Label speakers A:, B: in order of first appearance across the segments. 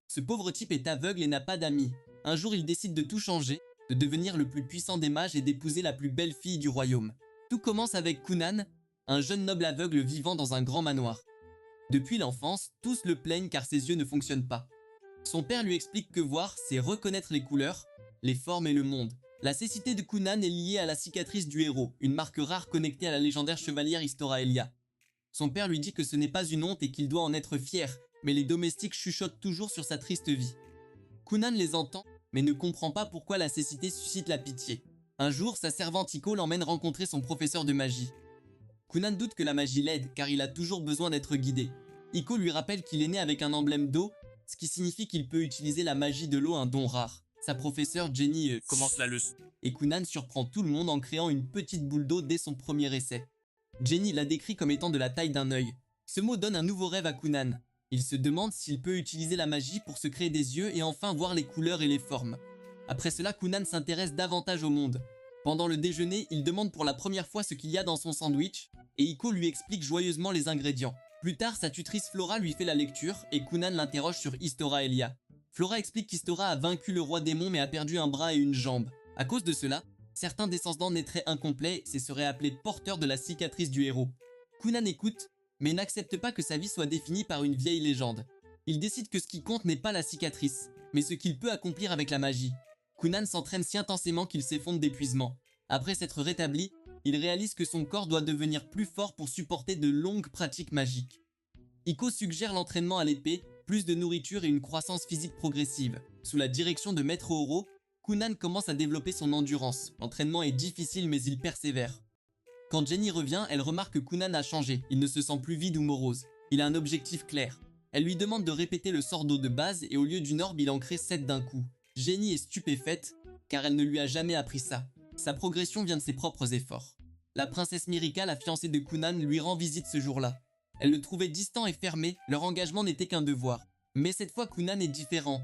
A: Ce pauvre type est aveugle et n'a pas d'amis. Un jour, il décide de tout changer, de devenir le plus puissant des mages et d'épouser la plus belle fille du royaume. Tout commence avec Kunan, un jeune noble aveugle vivant dans un grand manoir. Depuis l'enfance, tous le plaignent car ses yeux ne fonctionnent pas. Son père lui explique que voir, c'est reconnaître les couleurs, les formes et le monde. La cécité de Kunan est liée à la cicatrice du héros, une marque rare connectée à la légendaire chevalière Historaelia. Son père lui dit que ce n'est pas une honte et qu'il doit en être fier, mais les domestiques chuchotent toujours sur sa triste vie. Kunan les entend, mais ne comprend pas pourquoi la cécité suscite la pitié. Un jour, sa servante Iko l'emmène rencontrer son professeur de magie. Kunan doute que la magie l'aide, car il a toujours besoin d'être guidé. Iko lui rappelle qu'il est né avec un emblème d'eau, ce qui signifie qu'il peut utiliser la magie de l'eau, un don rare. Sa professeure Jenny
B: Commence la leçon.
A: et Kunan surprend tout le monde en créant une petite boule d'eau dès son premier essai. Jenny la décrit comme étant de la taille d'un œil. Ce mot donne un nouveau rêve à Kunan. Il se demande s'il peut utiliser la magie pour se créer des yeux et enfin voir les couleurs et les formes. Après cela, Kunan s'intéresse davantage au monde. Pendant le déjeuner, il demande pour la première fois ce qu'il y a dans son sandwich, et Iko lui explique joyeusement les ingrédients. Plus tard, sa tutrice Flora lui fait la lecture, et Kunan l'interroge sur Historaelia. Flora explique qu'Histora a vaincu le roi démon mais a perdu un bras et une jambe. À cause de cela, certains descendants naîtraient incomplets et seraient appelés porteurs de la cicatrice du héros. Kunan écoute, mais n'accepte pas que sa vie soit définie par une vieille légende. Il décide que ce qui compte n'est pas la cicatrice, mais ce qu'il peut accomplir avec la magie. Kunan s'entraîne si intensément qu'il s'effondre d'épuisement. Après s'être rétabli, il réalise que son corps doit devenir plus fort pour supporter de longues pratiques magiques. Iko suggère l'entraînement à l'épée, plus de nourriture et une croissance physique progressive. Sous la direction de Maître Oro, Kunan commence à développer son endurance. L'entraînement est difficile mais il persévère. Quand Jenny revient, elle remarque que Kunan a changé. Il ne se sent plus vide ou morose. Il a un objectif clair. Elle lui demande de répéter le sort d'eau de base et au lieu d'une orbe, il en crée 7 d'un coup. Jenny est stupéfaite car elle ne lui a jamais appris ça. Sa progression vient de ses propres efforts. La princesse Mirika, la fiancée de Kunan, lui rend visite ce jour-là. Elle le trouvait distant et fermé, leur engagement n'était qu'un devoir. Mais cette fois, Kunan est différent.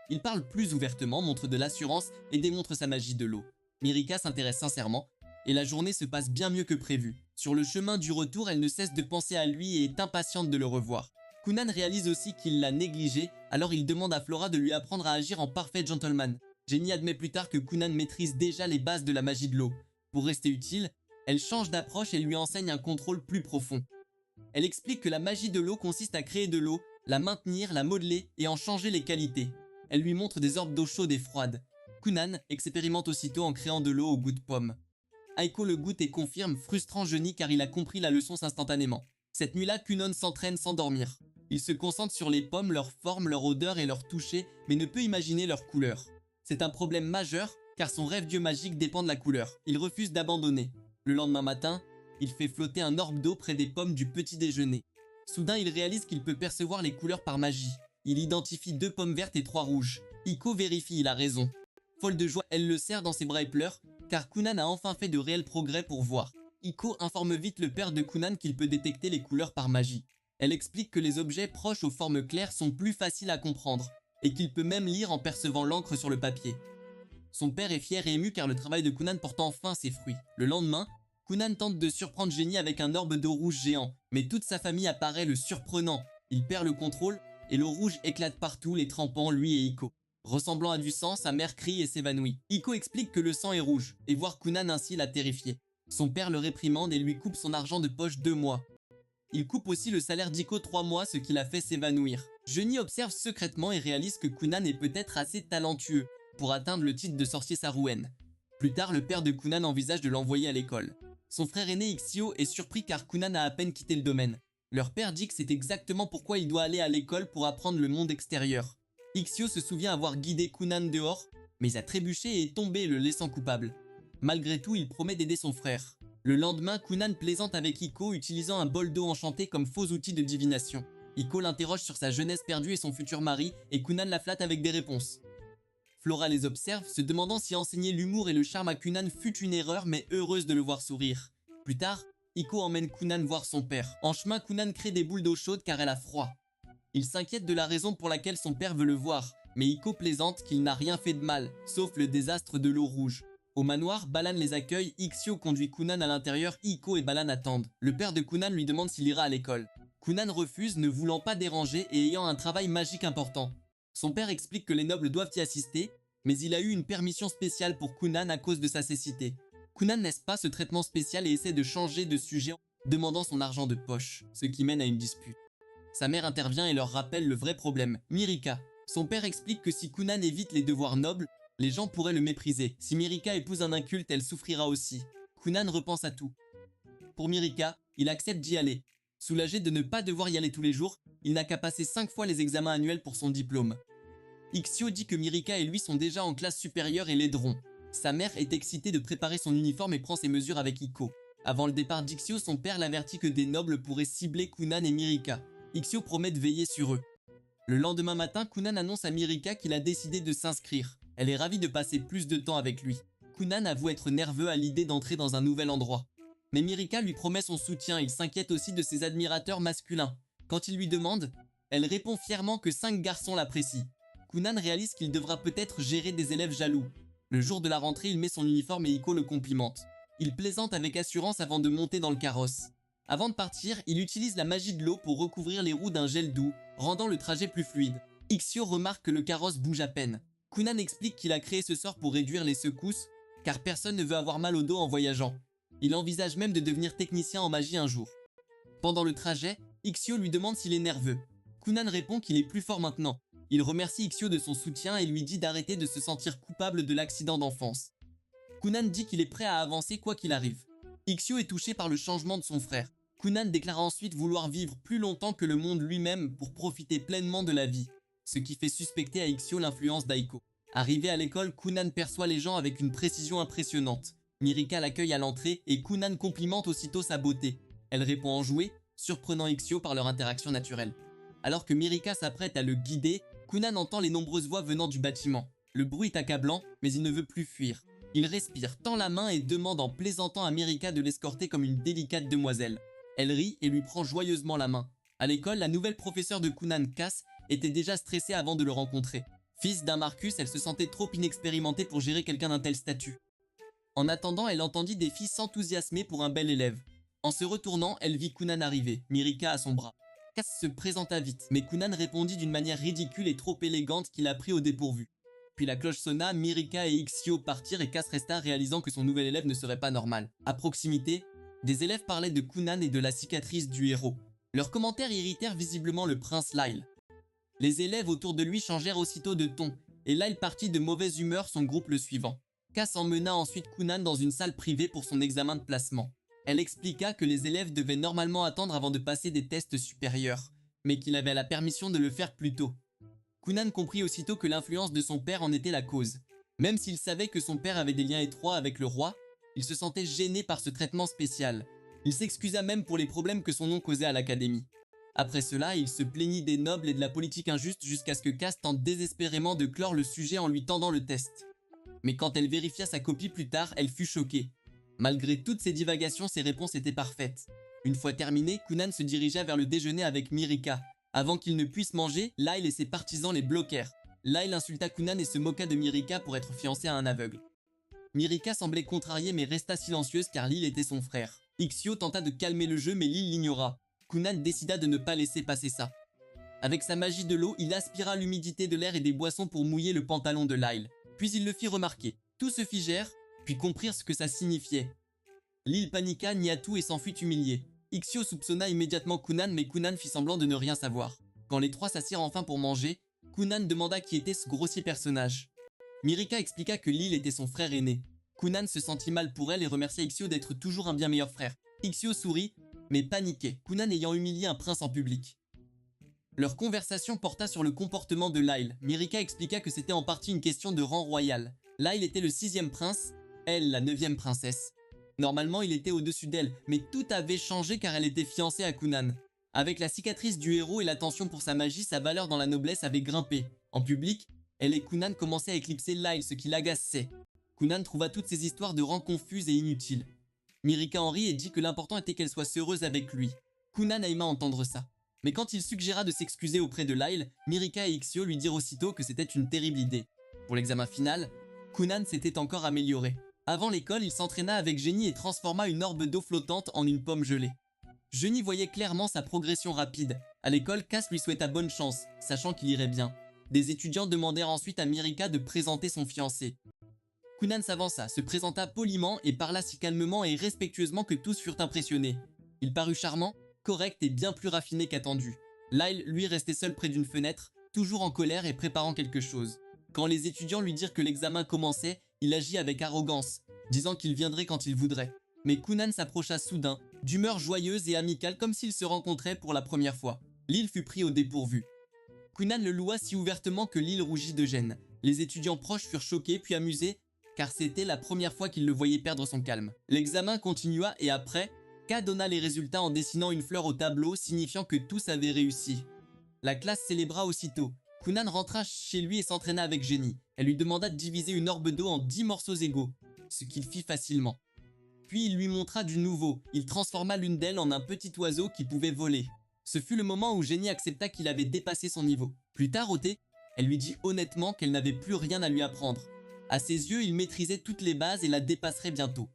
A: Il parle plus ouvertement, montre de l'assurance et démontre sa magie de l'eau. Mirika s'intéresse sincèrement, et la journée se passe bien mieux que prévu. Sur le chemin du retour, elle ne cesse de penser à lui et est impatiente de le revoir. Kunan réalise aussi qu'il l'a négligé, alors il demande à Flora de lui apprendre à agir en parfait gentleman. Jenny admet plus tard que Kunan maîtrise déjà les bases de la magie de l'eau. Pour rester utile, elle change d'approche et lui enseigne un contrôle plus profond. Elle explique que la magie de l'eau consiste à créer de l'eau, la maintenir, la modeler et en changer les qualités. Elle lui montre des orbes d'eau chaude et froide. Kunan expérimente aussitôt en créant de l'eau au goût de pomme. Aiko le goûte et confirme, frustrant Jenny car il a compris la leçon instantanément. Cette nuit-là, Kunan s'entraîne sans dormir. Il se concentre sur les pommes, leur forme, leur odeur et leur toucher, mais ne peut imaginer leur couleur. C'est un problème majeur car son rêve dieu magique dépend de la couleur. Il refuse d'abandonner. Le lendemain matin, il fait flotter un orbe d'eau près des pommes du petit déjeuner. Soudain, il réalise qu'il peut percevoir les couleurs par magie. Il identifie 2 pommes vertes et 3 rouges. Iko vérifie, il a raison. Folle de joie, elle le serre dans ses bras et pleure, car Kunan a enfin fait de réels progrès pour voir. Iko informe vite le père de Kunan qu'il peut détecter les couleurs par magie. Elle explique que les objets proches aux formes claires sont plus faciles à comprendre, et qu'il peut même lire en percevant l'encre sur le papier. Son père est fier et ému car le travail de Kunan porte enfin ses fruits. Le lendemain, Kunan tente de surprendre Jenny avec un orbe d'eau rouge géant, mais toute sa famille apparaît, le surprenant. Il perd le contrôle, et l'eau rouge éclate partout, les trempant, lui et Iko. Ressemblant à du sang, sa mère crie et s'évanouit. Iko explique que le sang est rouge, et voir Kunan ainsi l'a terrifié. Son père le réprimande et lui coupe son argent de poche 2 mois. Il coupe aussi le salaire d'Iko 3 mois, ce qui l'a fait s'évanouir. Jenny observe secrètement et réalise que Kunan est peut-être assez talentueux pour atteindre le titre de sorcier Sarouen. Plus tard, le père de Kunan envisage de l'envoyer à l'école. Son frère aîné Ixio est surpris car Kunan a à peine quitté le domaine. Leur père dit que c'est exactement pourquoi il doit aller à l'école pour apprendre le monde extérieur. Ixio se souvient avoir guidé Kunan dehors, mais a trébuché et est tombé, le laissant coupable. Malgré tout, il promet d'aider son frère. Le lendemain, Kunan plaisante avec Iko, utilisant un bol d'eau enchanté comme faux outil de divination. Iko l'interroge sur sa jeunesse perdue et son futur mari, et Kunan la flatte avec des réponses. Flora les observe, se demandant si enseigner l'humour et le charme à Kunan fut une erreur, mais heureuse de le voir sourire. Plus tard, Iko emmène Kunan voir son père. En chemin, Kunan crée des boules d'eau chaude car elle a froid. Il s'inquiète de la raison pour laquelle son père veut le voir, mais Iko plaisante qu'il n'a rien fait de mal, sauf le désastre de l'eau rouge. Au manoir, Balan les accueille, Ixio conduit Kunan à l'intérieur, Iko et Balan attendent. Le père de Kunan lui demande s'il ira à l'école. Kunan refuse, ne voulant pas déranger et ayant un travail magique important. Son père explique que les nobles doivent y assister, mais il a eu une permission spéciale pour Kunan à cause de sa cécité. Kunan n'est pas ce traitement spécial et essaie de changer de sujet en demandant son argent de poche, ce qui mène à une dispute. Sa mère intervient et leur rappelle le vrai problème, Mirika. Son père explique que si Kunan évite les devoirs nobles, les gens pourraient le mépriser. Si Mirika épouse un inculte, elle souffrira aussi. Kunan repense à tout. Pour Mirika, il accepte d'y aller. Soulagé de ne pas devoir y aller tous les jours, il n'a qu'à passer 5 fois les examens annuels pour son diplôme. Ixio dit que Mirika et lui sont déjà en classe supérieure et l'aideront. Sa mère est excitée de préparer son uniforme et prend ses mesures avec Iko. Avant le départ d'Ixio, son père l'avertit que des nobles pourraient cibler Kunan et Mirika. Ixio promet de veiller sur eux. Le lendemain matin, Kunan annonce à Mirika qu'il a décidé de s'inscrire. Elle est ravie de passer plus de temps avec lui. Kunan avoue être nerveux à l'idée d'entrer dans un nouvel endroit. Mais Mirika lui promet son soutien, il s'inquiète aussi de ses admirateurs masculins. Quand il lui demande, elle répond fièrement que 5 garçons l'apprécient. Kunan réalise qu'il devra peut-être gérer des élèves jaloux. Le jour de la rentrée, il met son uniforme et Iko le complimente. Il plaisante avec assurance avant de monter dans le carrosse. Avant de partir, il utilise la magie de l'eau pour recouvrir les roues d'un gel doux, rendant le trajet plus fluide. Ixio remarque que le carrosse bouge à peine. Kunan explique qu'il a créé ce sort pour réduire les secousses, car personne ne veut avoir mal au dos en voyageant. Il envisage même de devenir technicien en magie un jour. Pendant le trajet, Ixio lui demande s'il est nerveux. Kunan répond qu'il est plus fort maintenant. Il remercie Ixio de son soutien et lui dit d'arrêter de se sentir coupable de l'accident d'enfance. Kunan dit qu'il est prêt à avancer quoi qu'il arrive. Ixio est touché par le changement de son frère. Kunan déclare ensuite vouloir vivre plus longtemps que le monde lui-même pour profiter pleinement de la vie, ce qui fait suspecter à Ixio l'influence d'Aiko. Arrivé à l'école, Kunan perçoit les gens avec une précision impressionnante. Mirika l'accueille à l'entrée et Kunan complimente aussitôt sa beauté. Elle répond enjouée, surprenant Ixio par leur interaction naturelle. Alors que Mirika s'apprête à le guider, Kunan entend les nombreuses voix venant du bâtiment. Le bruit est accablant, mais il ne veut plus fuir. Il respire, tend la main et demande en plaisantant à Mirika de l'escorter comme une délicate demoiselle. Elle rit et lui prend joyeusement la main. À l'école, la nouvelle professeure de Kunan, Cass, était déjà stressée avant de le rencontrer. Fils d'un Marcus, elle se sentait trop inexpérimentée pour gérer quelqu'un d'un tel statut. En attendant, elle entendit des filles s'enthousiasmer pour un bel élève. En se retournant, elle vit Kunan arriver, Mirika à son bras. Cass se présenta vite, mais Kunan répondit d'une manière ridicule et trop élégante qu'il a pris au dépourvu. Puis la cloche sonna, Mirika et Ixio partirent et Cass resta réalisant que son nouvel élève ne serait pas normal. À proximité, des élèves parlaient de Kunan et de la cicatrice du héros. Leurs commentaires irritèrent visiblement le prince Lyle. Les élèves autour de lui changèrent aussitôt de ton, et Lyle partit de mauvaise humeur son groupe le suivant. Cass emmena ensuite Kunan dans une salle privée pour son examen de placement. Elle expliqua que les élèves devaient normalement attendre avant de passer des tests supérieurs, mais qu'il avait la permission de le faire plus tôt. Kunan comprit aussitôt que l'influence de son père en était la cause. Même s'il savait que son père avait des liens étroits avec le roi, il se sentait gêné par ce traitement spécial. Il s'excusa même pour les problèmes que son nom causait à l'académie. Après cela, il se plaignit des nobles et de la politique injuste jusqu'à ce que Cass tente désespérément de clore le sujet en lui tendant le test. Mais quand elle vérifia sa copie plus tard, elle fut choquée. Malgré toutes ses divagations, ses réponses étaient parfaites. Une fois terminé, Kunan se dirigea vers le déjeuner avec Mirika. Avant qu'il ne puisse manger, Lyle et ses partisans les bloquèrent. Lyle insulta Kunan et se moqua de Mirika pour être fiancée à un aveugle. Mirika semblait contrariée mais resta silencieuse car Lyle était son frère. Ixio tenta de calmer le jeu mais Lyle l'ignora. Kunan décida de ne pas laisser passer ça. Avec sa magie de l'eau, il aspira l'humidité de l'air et des boissons pour mouiller le pantalon de Lyle. Puis il le fit remarquer. Tous se figèrent, puis comprirent ce que ça signifiait. Lyle paniqua, nia tout et s'enfuit humilié. Ixio soupçonna immédiatement Kunan, mais Kunan fit semblant de ne rien savoir. Quand les trois s'assirent enfin pour manger, Kunan demanda qui était ce grossier personnage. Mirika expliqua que Lyle était son frère aîné. Kunan se sentit mal pour elle et remercia Ixio d'être toujours un bien meilleur frère. Ixio sourit, mais paniquait, Kunan ayant humilié un prince en public. Leur conversation porta sur le comportement de Lyle. Mirika expliqua que c'était en partie une question de rang royal. Lyle était le 6e prince, elle la 9e princesse. Normalement, il était au-dessus d'elle, mais tout avait changé car elle était fiancée à Kunan. Avec la cicatrice du héros et l'attention pour sa magie, sa valeur dans la noblesse avait grimpé. En public, elle et Kunan commençaient à éclipser Lyle, ce qui l'agaçait. Kunan trouva toutes ces histoires de rang confuses et inutiles. Mirika en rit et dit que l'important était qu'elle soit heureuse avec lui. Kunan aima entendre ça. Mais quand il suggéra de s'excuser auprès de Lyle, Mirika et Ixio lui dirent aussitôt que c'était une terrible idée. Pour l'examen final, Kunan s'était encore amélioré. Avant l'école, il s'entraîna avec Genie et transforma une orbe d'eau flottante en une pomme gelée. Genie voyait clairement sa progression rapide. À l'école, Cass lui souhaita bonne chance, sachant qu'il irait bien. Des étudiants demandèrent ensuite à Mirika de présenter son fiancé. Kunan s'avança, se présenta poliment et parla si calmement et respectueusement que tous furent impressionnés. Il parut charmant, correct et bien plus raffiné qu'attendu. Lyle, lui, restait seul près d'une fenêtre, toujours en colère et préparant quelque chose. Quand les étudiants lui dirent que l'examen commençait, il agit avec arrogance, disant qu'il viendrait quand il voudrait. Mais Kunan s'approcha soudain, d'humeur joyeuse et amicale comme s'ils se rencontraient pour la première fois. Lyle fut pris au dépourvu. Kunan le loua si ouvertement que Lyle rougit de gêne. Les étudiants proches furent choqués puis amusés, car c'était la première fois qu'ils le voyaient perdre son calme. L'examen continua et après, K donna les résultats en dessinant une fleur au tableau, signifiant que tous avaient réussi. La classe célébra aussitôt. Kunan rentra chez lui et s'entraîna avec Jenny. Elle lui demanda de diviser une orbe d'eau en 10 morceaux égaux, ce qu'il fit facilement. Puis il lui montra du nouveau. Il transforma l'une d'elles en un petit oiseau qui pouvait voler. Ce fut le moment où Jenny accepta qu'il avait dépassé son niveau. Plus tard au thé, elle lui dit honnêtement qu'elle n'avait plus rien à lui apprendre. À ses yeux, il maîtrisait toutes les bases et la dépasserait bientôt.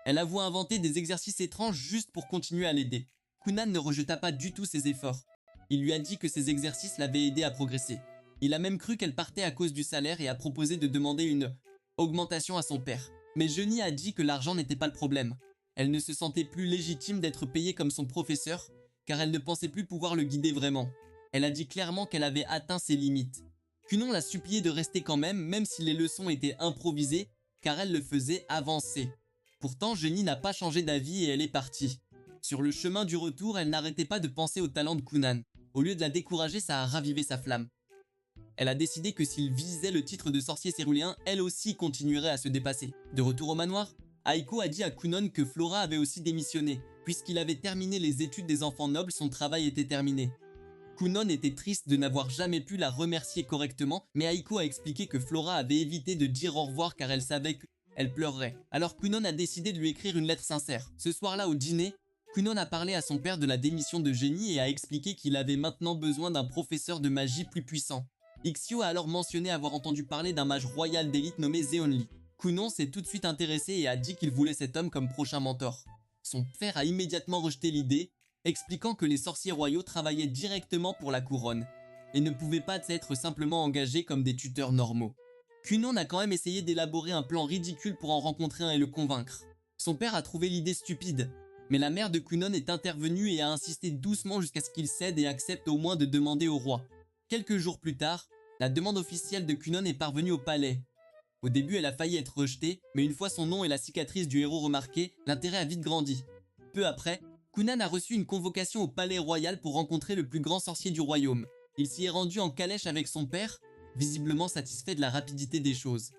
A: Elle avoua inventer des exercices étranges juste pour continuer à l'aider. Kunan ne rejeta pas du tout ses efforts. Il lui a dit que ces exercices l'avaient aidé à progresser. Il a même cru qu'elle partait à cause du salaire et a proposé de demander une augmentation à son père. Mais Jenny a dit que l'argent n'était pas le problème. Elle ne se sentait plus légitime d'être payée comme son professeur, car elle ne pensait plus pouvoir le guider vraiment. Elle a dit clairement qu'elle avait atteint ses limites. Kunan l'a supplié de rester quand même si les leçons étaient improvisées, car elle le faisait avancer. Pourtant, Jenny n'a pas changé d'avis et elle est partie. Sur le chemin du retour, elle n'arrêtait pas de penser au talent de Kunan. Au lieu de la décourager, ça a ravivé sa flamme. Elle a décidé que s'il visait le titre de sorcier céruléen, elle aussi continuerait à se dépasser. De retour au manoir, Aiko a dit à Kunan que Flora avait aussi démissionné. Puisqu'il avait terminé les études des enfants nobles, son travail était terminé. Kunan était triste de n'avoir jamais pu la remercier correctement, mais Aiko a expliqué que Flora avait évité de dire au revoir car elle savait qu'elle pleurerait. Alors Kunan a décidé de lui écrire une lettre sincère. Ce soir-là au dîner, Kunan a parlé à son père de la démission de Jenny et a expliqué qu'il avait maintenant besoin d'un professeur de magie plus puissant. Ixio a alors mentionné avoir entendu parler d'un mage royal d'élite nommé Zeonli. Kunan s'est tout de suite intéressé et a dit qu'il voulait cet homme comme prochain mentor. Son père a immédiatement rejeté l'idée, expliquant que les sorciers royaux travaillaient directement pour la couronne et ne pouvaient pas être simplement engagés comme des tuteurs normaux. Kunan a quand même essayé d'élaborer un plan ridicule pour en rencontrer un et le convaincre. Son père a trouvé l'idée stupide, mais la mère de Kunan est intervenue et a insisté doucement jusqu'à ce qu'il cède et accepte au moins de demander au roi. Quelques jours plus tard, la demande officielle de Kunan est parvenue au palais. Au début, elle a failli être rejetée, mais une fois son nom et la cicatrice du héros remarqués, l'intérêt a vite grandi. Peu après, Kunan a reçu une convocation au palais royal pour rencontrer le plus grand sorcier du royaume. Il s'y est rendu en calèche avec son père, visiblement satisfait de la rapidité des choses.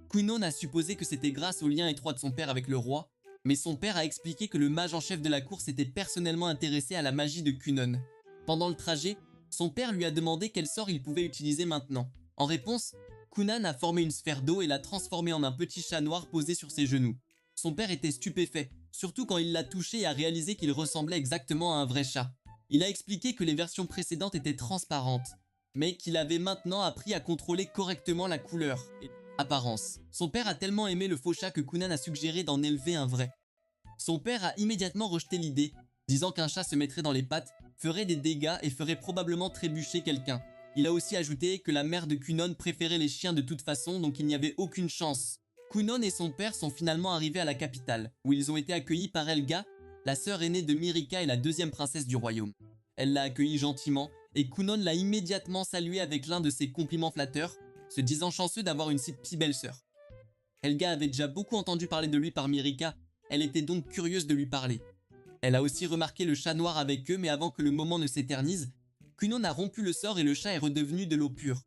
A: Kunan a supposé que c'était grâce au lien étroit de son père avec le roi, mais son père a expliqué que le mage en chef de la cour s'était personnellement intéressé à la magie de Kunan. Pendant le trajet, son père lui a demandé quel sort il pouvait utiliser maintenant. En réponse, Kunan a formé une sphère d'eau et l'a transformée en un petit chat noir posé sur ses genoux. Son père était stupéfait, surtout quand il l'a touché et a réalisé qu'il ressemblait exactement à un vrai chat. Il a expliqué que les versions précédentes étaient transparentes, mais qu'il avait maintenant appris à contrôler correctement la couleur et l'apparence. Son père a tellement aimé le faux chat que Kunan a suggéré d'en élever un vrai. Son père a immédiatement rejeté l'idée, disant qu'un chat se mettrait dans les pattes, ferait des dégâts et ferait probablement trébucher quelqu'un. Il a aussi ajouté que la mère de Kunan préférait les chiens de toute façon, donc il n'y avait aucune chance. Kunan et son père sont finalement arrivés à la capitale, où ils ont été accueillis par Helga, la sœur aînée de Mirika et la deuxième princesse du royaume. Elle l'a accueilli gentiment, et Kunan l'a immédiatement salué avec l'un de ses compliments flatteurs, se disant chanceux d'avoir une si belle sœur. Helga avait déjà beaucoup entendu parler de lui par Mirika, elle était donc curieuse de lui parler. Elle a aussi remarqué le chat noir avec eux, mais avant que le moment ne s'éternise, Kunan a rompu le sort et le chat est redevenu de l'eau pure.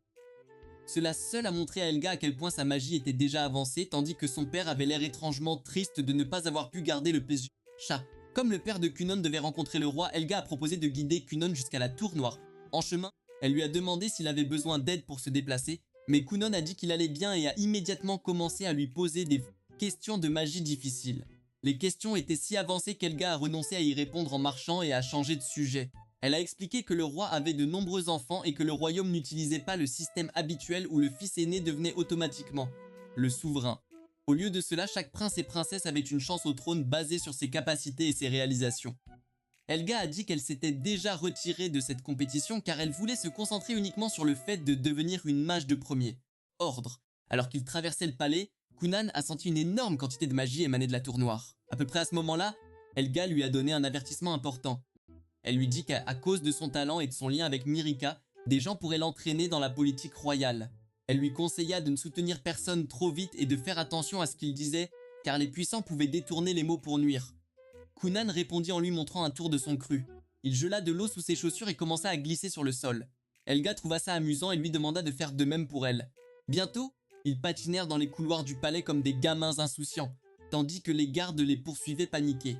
A: Cela seul a montré à Helga à quel point sa magie était déjà avancée, tandis que son père avait l'air étrangement triste de ne pas avoir pu garder le paisible chat. Comme le père de Kunan devait rencontrer le roi, Helga a proposé de guider Kunan jusqu'à la tour noire. En chemin, elle lui a demandé s'il avait besoin d'aide pour se déplacer, mais Kunan a dit qu'il allait bien et a immédiatement commencé à lui poser des questions de magie difficiles. Les questions étaient si avancées qu'Helga a renoncé à y répondre en marchant et a changé de sujet. Elle a expliqué que le roi avait de nombreux enfants et que le royaume n'utilisait pas le système habituel où le fils aîné devenait automatiquement le souverain. Au lieu de cela, chaque prince et princesse avait une chance au trône basée sur ses capacités et ses réalisations. Helga a dit qu'elle s'était déjà retirée de cette compétition car elle voulait se concentrer uniquement sur le fait de devenir une mage de premier ordre. Alors qu'il traversait le palais, Kunan a senti une énorme quantité de magie émaner de la tour noire. À peu près à ce moment-là, Helga lui a donné un avertissement important. Elle lui dit qu'à cause de son talent et de son lien avec Mirika, des gens pourraient l'entraîner dans la politique royale. Elle lui conseilla de ne soutenir personne trop vite et de faire attention à ce qu'il disait, car les puissants pouvaient détourner les mots pour nuire. Kunan répondit en lui montrant un tour de son cru. Il gela de l'eau sous ses chaussures et commença à glisser sur le sol. Helga trouva ça amusant et lui demanda de faire de même pour elle. Bientôt, ils patinèrent dans les couloirs du palais comme des gamins insouciants, tandis que les gardes les poursuivaient paniqués.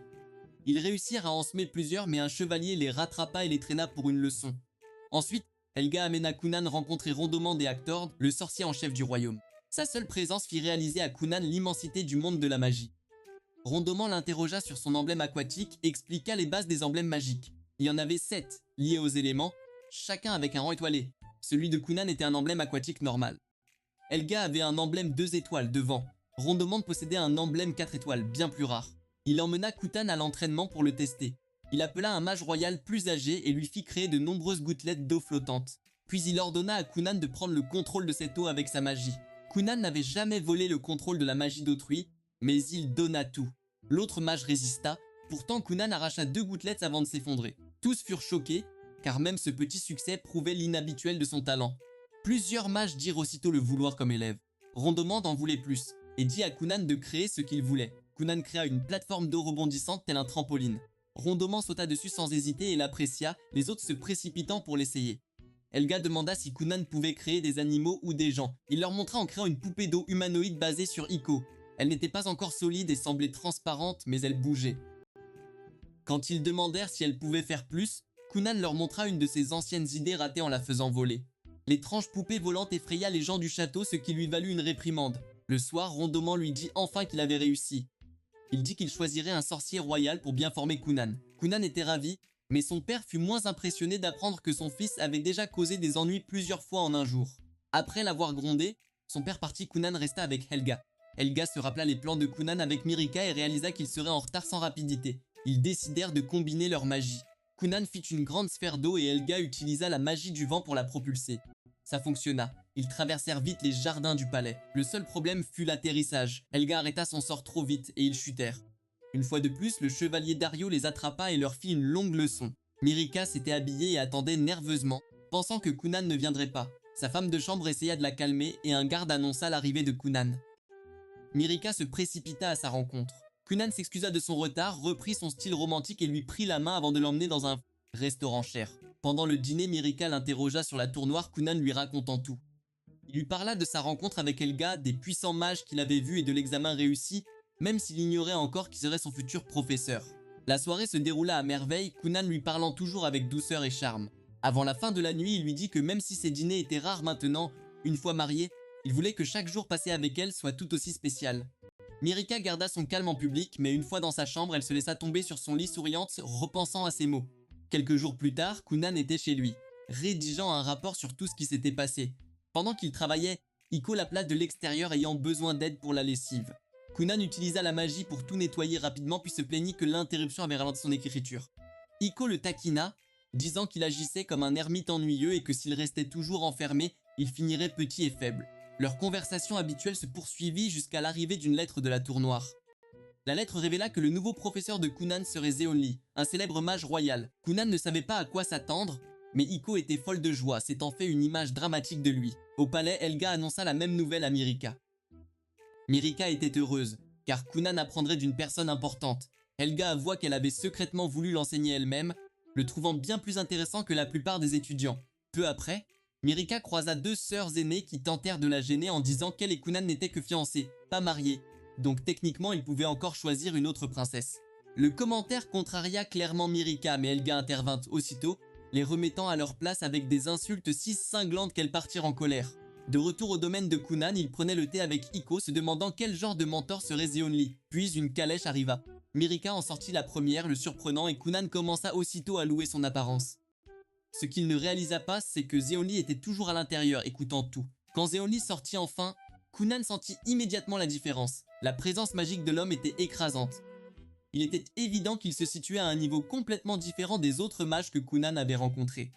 A: Ils réussirent à en semer plusieurs, mais un chevalier les rattrapa et les traîna pour une leçon. Ensuite, Helga amena Kunan rencontrer Rondomande et Actord, le sorcier en chef du royaume. Sa seule présence fit réaliser à Kunan l'immensité du monde de la magie. Rondomande l'interrogea sur son emblème aquatique et expliqua les bases des emblèmes magiques. Il y en avait 7, liés aux éléments, chacun avec un rang étoilé. Celui de Kunan était un emblème aquatique normal. Helga avait un emblème 2 étoiles devant. Rondomande possédait un emblème 4 étoiles, bien plus rare. Il emmena Kunan à l'entraînement pour le tester. Il appela un mage royal plus âgé et lui fit créer de nombreuses gouttelettes d'eau flottante. Puis il ordonna à Kunan de prendre le contrôle de cette eau avec sa magie. Kunan n'avait jamais volé le contrôle de la magie d'autrui, mais il donna tout. L'autre mage résista, pourtant Kunan arracha 2 gouttelettes avant de s'effondrer. Tous furent choqués, car même ce petit succès prouvait l'inhabituel de son talent. Plusieurs mages dirent aussitôt le vouloir comme élève. Rondomande en voulait plus, et dit à Kunan de créer ce qu'il voulait. Kunan créa une plateforme d'eau rebondissante telle un trampoline. Rondomande sauta dessus sans hésiter et l'apprécia, les autres se précipitant pour l'essayer. Helga demanda si Kunan pouvait créer des animaux ou des gens. Il leur montra en créant une poupée d'eau humanoïde basée sur Iko. Elle n'était pas encore solide et semblait transparente, mais elle bougeait. Quand ils demandèrent si elle pouvait faire plus, Kunan leur montra une de ses anciennes idées ratées en la faisant voler. L'étrange poupée volante effraya les gens du château, ce qui lui valut une réprimande. Le soir, Rondomande lui dit enfin qu'il avait réussi. Il dit qu'il choisirait un sorcier royal pour bien former Kunan. Kunan était ravi, mais son père fut moins impressionné d'apprendre que son fils avait déjà causé des ennuis plusieurs fois en un jour. Après l'avoir grondé, son père parti, Kunan resta avec Helga. Helga se rappela les plans de Kunan avec Mirika et réalisa qu'il serait en retard sans rapidité. Ils décidèrent de combiner leur magie. Kunan fit une grande sphère d'eau et Helga utilisa la magie du vent pour la propulser. Ça fonctionna. Ils traversèrent vite les jardins du palais. Le seul problème fut l'atterrissage. Helga arrêta son sort trop vite et ils chutèrent. Une fois de plus, le chevalier Dario les attrapa et leur fit une longue leçon. Mirika s'était habillée et attendait nerveusement, pensant que Kunan ne viendrait pas. Sa femme de chambre essaya de la calmer et un garde annonça l'arrivée de Kunan. Mirika se précipita à sa rencontre. Kunan s'excusa de son retard, reprit son style romantique et lui prit la main avant de l'emmener dans un restaurant cher. Pendant le dîner, Mirika l'interrogea sur la tour noire, Kunan lui racontant tout. Il lui parla de sa rencontre avec Helga, des puissants mages qu'il avait vus et de l'examen réussi, même s'il ignorait encore qui serait son futur professeur. La soirée se déroula à merveille, Kunan lui parlant toujours avec douceur et charme. Avant la fin de la nuit, il lui dit que même si ses dîners étaient rares maintenant, une fois marié, il voulait que chaque jour passé avec elle soit tout aussi spécial. Mirika garda son calme en public, mais une fois dans sa chambre, elle se laissa tomber sur son lit souriante, repensant à ses mots. Quelques jours plus tard, Kunan était chez lui, rédigeant un rapport sur tout ce qui s'était passé. Pendant qu'il travaillait, Iko l'appela de l'extérieur ayant besoin d'aide pour la lessive. Kunan utilisa la magie pour tout nettoyer rapidement puis se plaignit que l'interruption avait ralenti son écriture. Iko le taquina, disant qu'il agissait comme un ermite ennuyeux et que s'il restait toujours enfermé, il finirait petit et faible. Leur conversation habituelle se poursuivit jusqu'à l'arrivée d'une lettre de la Tour Noire. La lettre révéla que le nouveau professeur de Kunan serait Zeonli, un célèbre mage royal. Kunan ne savait pas à quoi s'attendre, mais Iko était folle de joie, s'étant fait une image dramatique de lui. Au palais, Helga annonça la même nouvelle à Mirika. Mirika était heureuse, car Kunan apprendrait d'une personne importante. Helga avoua qu'elle avait secrètement voulu l'enseigner elle-même, le trouvant bien plus intéressant que la plupart des étudiants. Peu après, Mirika croisa 2 sœurs aînées qui tentèrent de la gêner en disant qu'elle et Kunan n'étaient que fiancés, pas mariés. Donc techniquement, il pouvait encore choisir une autre princesse. Le commentaire contraria clairement Mirika, mais Helga intervint aussitôt, les remettant à leur place avec des insultes si cinglantes qu'elles partirent en colère. De retour au domaine de Kunan, il prenait le thé avec Iko, se demandant quel genre de mentor serait Zeonli. Puis une calèche arriva. Mirika en sortit la première, le surprenant, et Kunan commença aussitôt à louer son apparence. Ce qu'il ne réalisa pas, c'est que Zeonli était toujours à l'intérieur, écoutant tout. Quand Zeonli sortit enfin, Kunan sentit immédiatement la différence. La présence magique de l'homme était écrasante. Il était évident qu'il se situait à un niveau complètement différent des autres mages que Kunan avait rencontrés.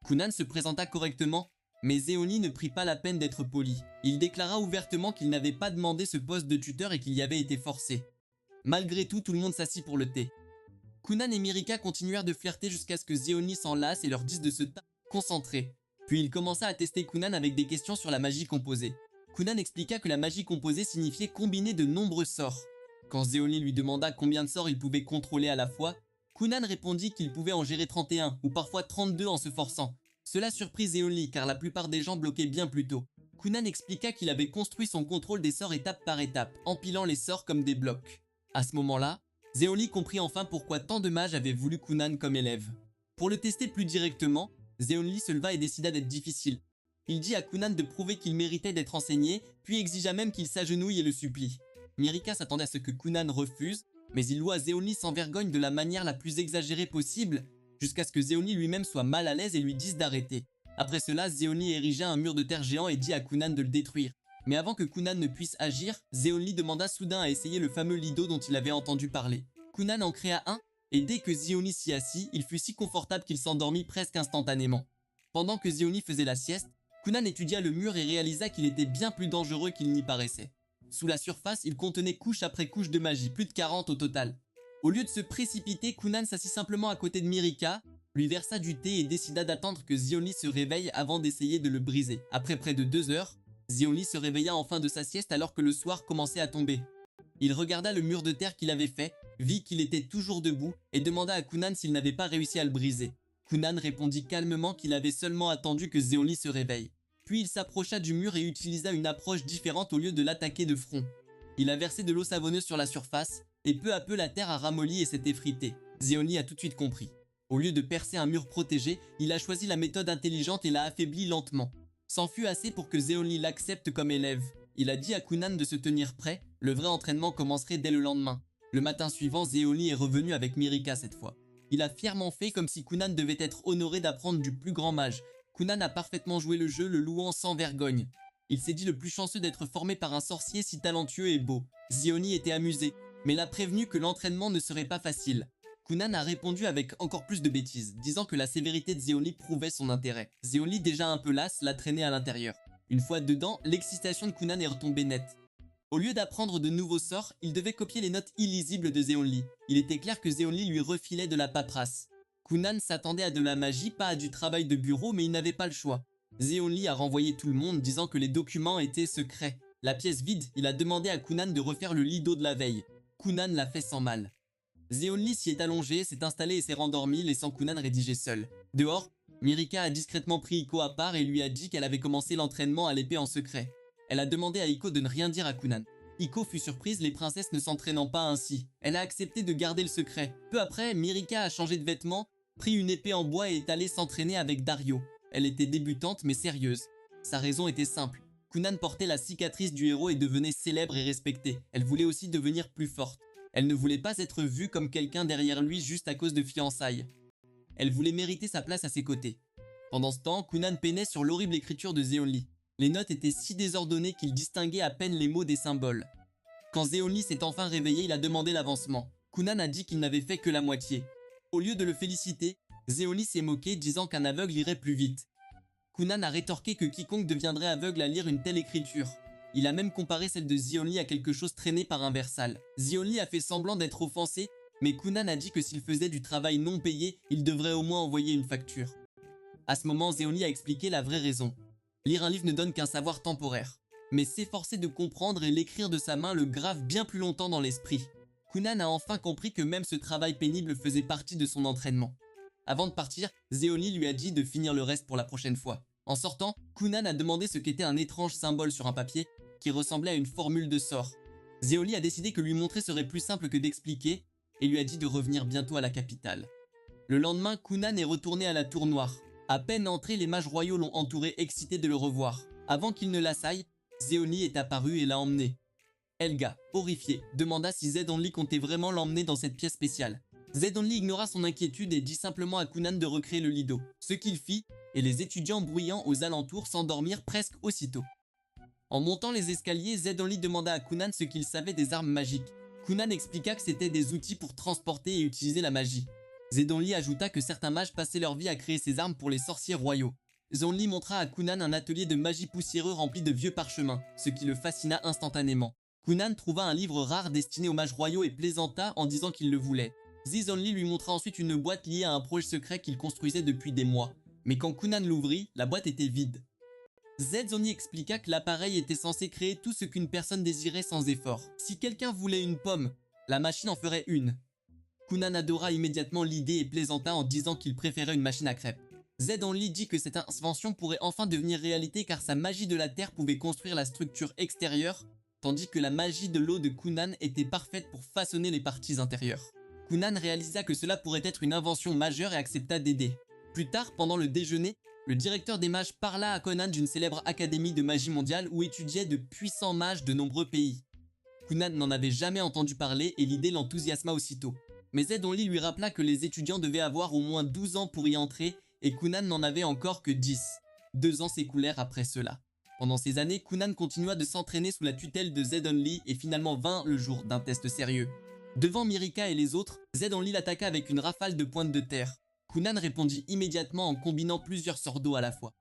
A: Kunan se présenta correctement, mais Zeoni ne prit pas la peine d'être poli. Il déclara ouvertement qu'il n'avait pas demandé ce poste de tuteur et qu'il y avait été forcé. Malgré tout le monde s'assit pour le thé. Kunan et Mirika continuèrent de flirter jusqu'à ce que Zeoni s'en lasse et leur dise de se concentrer. Puis il commença à tester Kunan avec des questions sur la magie composée. Kunan expliqua que la magie composée signifiait combiner de nombreux sorts. Quand Zeoni lui demanda combien de sorts il pouvait contrôler à la fois, Kunan répondit qu'il pouvait en gérer 31 ou parfois 32 en se forçant. Cela surprit Zeoni car la plupart des gens bloquaient bien plus tôt. Kunan expliqua qu'il avait construit son contrôle des sorts étape par étape, empilant les sorts comme des blocs. À ce moment-là, Zeoni comprit enfin pourquoi tant de mages avaient voulu Kunan comme élève. Pour le tester plus directement, Zeoni se leva et décida d'être difficile. Il dit à Kunan de prouver qu'il méritait d'être enseigné, puis exigea même qu'il s'agenouille et le supplie. Mirika s'attendait à ce que Kunan refuse, mais il loua Zeoni sans vergogne de la manière la plus exagérée possible, jusqu'à ce que Zeoni lui-même soit mal à l'aise et lui dise d'arrêter. Après cela, Zeoni érigea un mur de terre géant et dit à Kunan de le détruire. Mais avant que Kunan ne puisse agir, Zeoni demanda soudain à essayer le fameux lido dont il avait entendu parler. Kunan en créa un, et dès que Zeoni s'y assit, il fut si confortable qu'il s'endormit presque instantanément. Pendant que Zeoni faisait la sieste, Kunan étudia le mur et réalisa qu'il était bien plus dangereux qu'il n'y paraissait. Sous la surface, il contenait couche après couche de magie, plus de 40 au total. Au lieu de se précipiter, Kunan s'assit simplement à côté de Mirika, lui versa du thé et décida d'attendre que Zeoni se réveille avant d'essayer de le briser. Après près de 2 heures, Zeoni se réveilla enfin de sa sieste alors que le soir commençait à tomber. Il regarda le mur de terre qu'il avait fait, vit qu'il était toujours debout et demanda à Kunan s'il n'avait pas réussi à le briser. Kunan répondit calmement qu'il avait seulement attendu que Zeoni se réveille. Puis il s'approcha du mur et utilisa une approche différente au lieu de l'attaquer de front. Il a versé de l'eau savonneuse sur la surface, et peu à peu la terre a ramolli et s'est effritée. Zeoni a tout de suite compris. Au lieu de percer un mur protégé, il a choisi la méthode intelligente et l'a affaibli lentement. C'en fut assez pour que Zeoni l'accepte comme élève. Il a dit à Kunan de se tenir prêt, le vrai entraînement commencerait dès le lendemain. Le matin suivant, Zeoni est revenu avec Mirika cette fois. Il a fièrement fait comme si Kunan devait être honoré d'apprendre du plus grand mage. Kunan a parfaitement joué le jeu, le louant sans vergogne. Il s'est dit le plus chanceux d'être formé par un sorcier si talentueux et beau. Zeoni était amusé, mais l'a prévenu que l'entraînement ne serait pas facile. Kunan a répondu avec encore plus de bêtises, disant que la sévérité de Zeoni prouvait son intérêt. Zeoni, déjà un peu lasse, l'a traîné à l'intérieur. Une fois dedans, l'excitation de Kunan est retombée nette. Au lieu d'apprendre de nouveaux sorts, il devait copier les notes illisibles de Zeonli. Il était clair que Zeonli lui refilait de la paperasse. Kunan s'attendait à de la magie, pas à du travail de bureau, mais il n'avait pas le choix. Zeonli a renvoyé tout le monde, disant que les documents étaient secrets. La pièce vide, il a demandé à Kunan de refaire le lido de la veille. Kunan l'a fait sans mal. Zeonli s'y est allongé, s'est installé et s'est rendormi, laissant Kunan rédiger seul. Dehors, Mirika a discrètement pris Iko à part et lui a dit qu'elle avait commencé l'entraînement à l'épée en secret. Elle a demandé à Iko de ne rien dire à Kunan. Iko fut surprise, les princesses ne s'entraînant pas ainsi. Elle a accepté de garder le secret. Peu après, Mirika a changé de vêtements, pris une épée en bois et est allée s'entraîner avec Dario. Elle était débutante mais sérieuse. Sa raison était simple. Kunan portait la cicatrice du héros et devenait célèbre et respectée. Elle voulait aussi devenir plus forte. Elle ne voulait pas être vue comme quelqu'un derrière lui juste à cause de fiançailles. Elle voulait mériter sa place à ses côtés. Pendant ce temps, Kunan peinait sur l'horrible écriture de Zeonli. Les notes étaient si désordonnées qu'il distinguait à peine les mots des symboles. Quand Zeonli s'est enfin réveillé, il a demandé l'avancement. Kunan a dit qu'il n'avait fait que la moitié. Au lieu de le féliciter, Zeonli s'est moqué, disant qu'un aveugle irait plus vite. Kunan a rétorqué que quiconque deviendrait aveugle à lire une telle écriture. Il a même comparé celle de Zeonli à quelque chose traîné par un ver sale. Zeonli a fait semblant d'être offensé, mais Kunan a dit que s'il faisait du travail non payé, il devrait au moins envoyer une facture. À ce moment, Zeonli a expliqué la vraie raison. Lire un livre ne donne qu'un savoir temporaire, mais s'efforcer de comprendre et l'écrire de sa main le grave bien plus longtemps dans l'esprit. Kunan a enfin compris que même ce travail pénible faisait partie de son entraînement. Avant de partir, Zeonli lui a dit de finir le reste pour la prochaine fois. En sortant, Kunan a demandé ce qu'était un étrange symbole sur un papier qui ressemblait à une formule de sort. Zeonli a décidé que lui montrer serait plus simple que d'expliquer et lui a dit de revenir bientôt à la capitale. Le lendemain, Kunan est retourné à la tour noire. À peine entré, les mages royaux l'ont entouré, excités de le revoir. Avant qu'il ne l'assaille, Zeonli est apparu et l'a emmené. Helga, horrifiée, demanda si Zed-Only comptait vraiment l'emmener dans cette pièce spéciale. Zed-Only ignora son inquiétude et dit simplement à Kunan de recréer le lido. Ce qu'il fit, et les étudiants bruyants aux alentours s'endormirent presque aussitôt. En montant les escaliers, Zed-Only demanda à Kunan ce qu'il savait des armes magiques. Kunan expliqua que c'était des outils pour transporter et utiliser la magie. Zedonli ajouta que certains mages passaient leur vie à créer ces armes pour les sorciers royaux. Zonli montra à Kunan un atelier de magie poussiéreux rempli de vieux parchemins, ce qui le fascina instantanément. Kunan trouva un livre rare destiné aux mages royaux et plaisanta en disant qu'il le voulait. Zonli lui montra ensuite une boîte liée à un projet secret qu'il construisait depuis des mois. Mais quand Kunan l'ouvrit, la boîte était vide. Zonli expliqua que l'appareil était censé créer tout ce qu'une personne désirait sans effort. Si quelqu'un voulait une pomme, la machine en ferait une. Kunan adora immédiatement l'idée et plaisanta en disant qu'il préférait une machine à crêpes. Zonli dit que cette invention pourrait enfin devenir réalité car sa magie de la terre pouvait construire la structure extérieure, tandis que la magie de l'eau de Kunan était parfaite pour façonner les parties intérieures. Kunan réalisa que cela pourrait être une invention majeure et accepta d'aider. Plus tard, pendant le déjeuner, le directeur des mages parla à Kunan d'une célèbre académie de magie mondiale où étudiaient de puissants mages de nombreux pays. Kunan n'en avait jamais entendu parler et l'idée l'enthousiasma aussitôt. Mais Zonli lui rappela que les étudiants devaient avoir au moins 12 ans pour y entrer et Kunan n'en avait encore que 10. 2 ans s'écoulèrent après cela. Pendant ces années, Kunan continua de s'entraîner sous la tutelle de Zonli et finalement vint le jour d'un test sérieux. Devant Mirika et les autres, Zonli l'attaqua avec une rafale de pointes de terre. Kunan répondit immédiatement en combinant plusieurs sorts d'eau à la fois.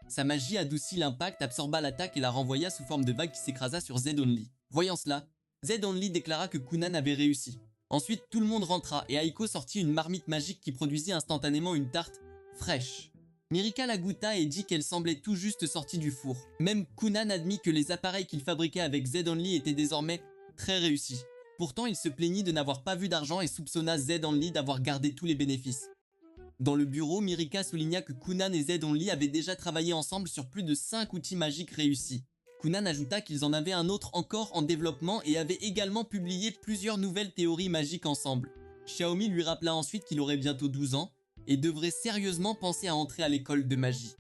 A: Sa magie adoucit l'impact, absorba l'attaque et la renvoya sous forme de vague qui s'écrasa sur Zonli. Voyant cela, Zonli déclara que Kunan avait réussi. Ensuite, tout le monde rentra et Aiko sortit une marmite magique qui produisit instantanément une tarte fraîche. Mirika la goûta et dit qu'elle semblait tout juste sortie du four. Même Kunan admit que les appareils qu'il fabriquait avec Zonli étaient désormais très réussis. Pourtant, il se plaignit de n'avoir pas vu d'argent et soupçonna Zonli d'avoir gardé tous les bénéfices. Dans le bureau, Mirika souligna que Kunan et Zonli avaient déjà travaillé ensemble sur plus de 5 outils magiques réussis. Kunan ajouta qu'ils en avaient un autre encore en développement et avaient également publié plusieurs nouvelles théories magiques ensemble. Xiaomi lui rappela ensuite qu'il aurait bientôt 12 ans et devrait sérieusement penser à entrer à l'école de magie.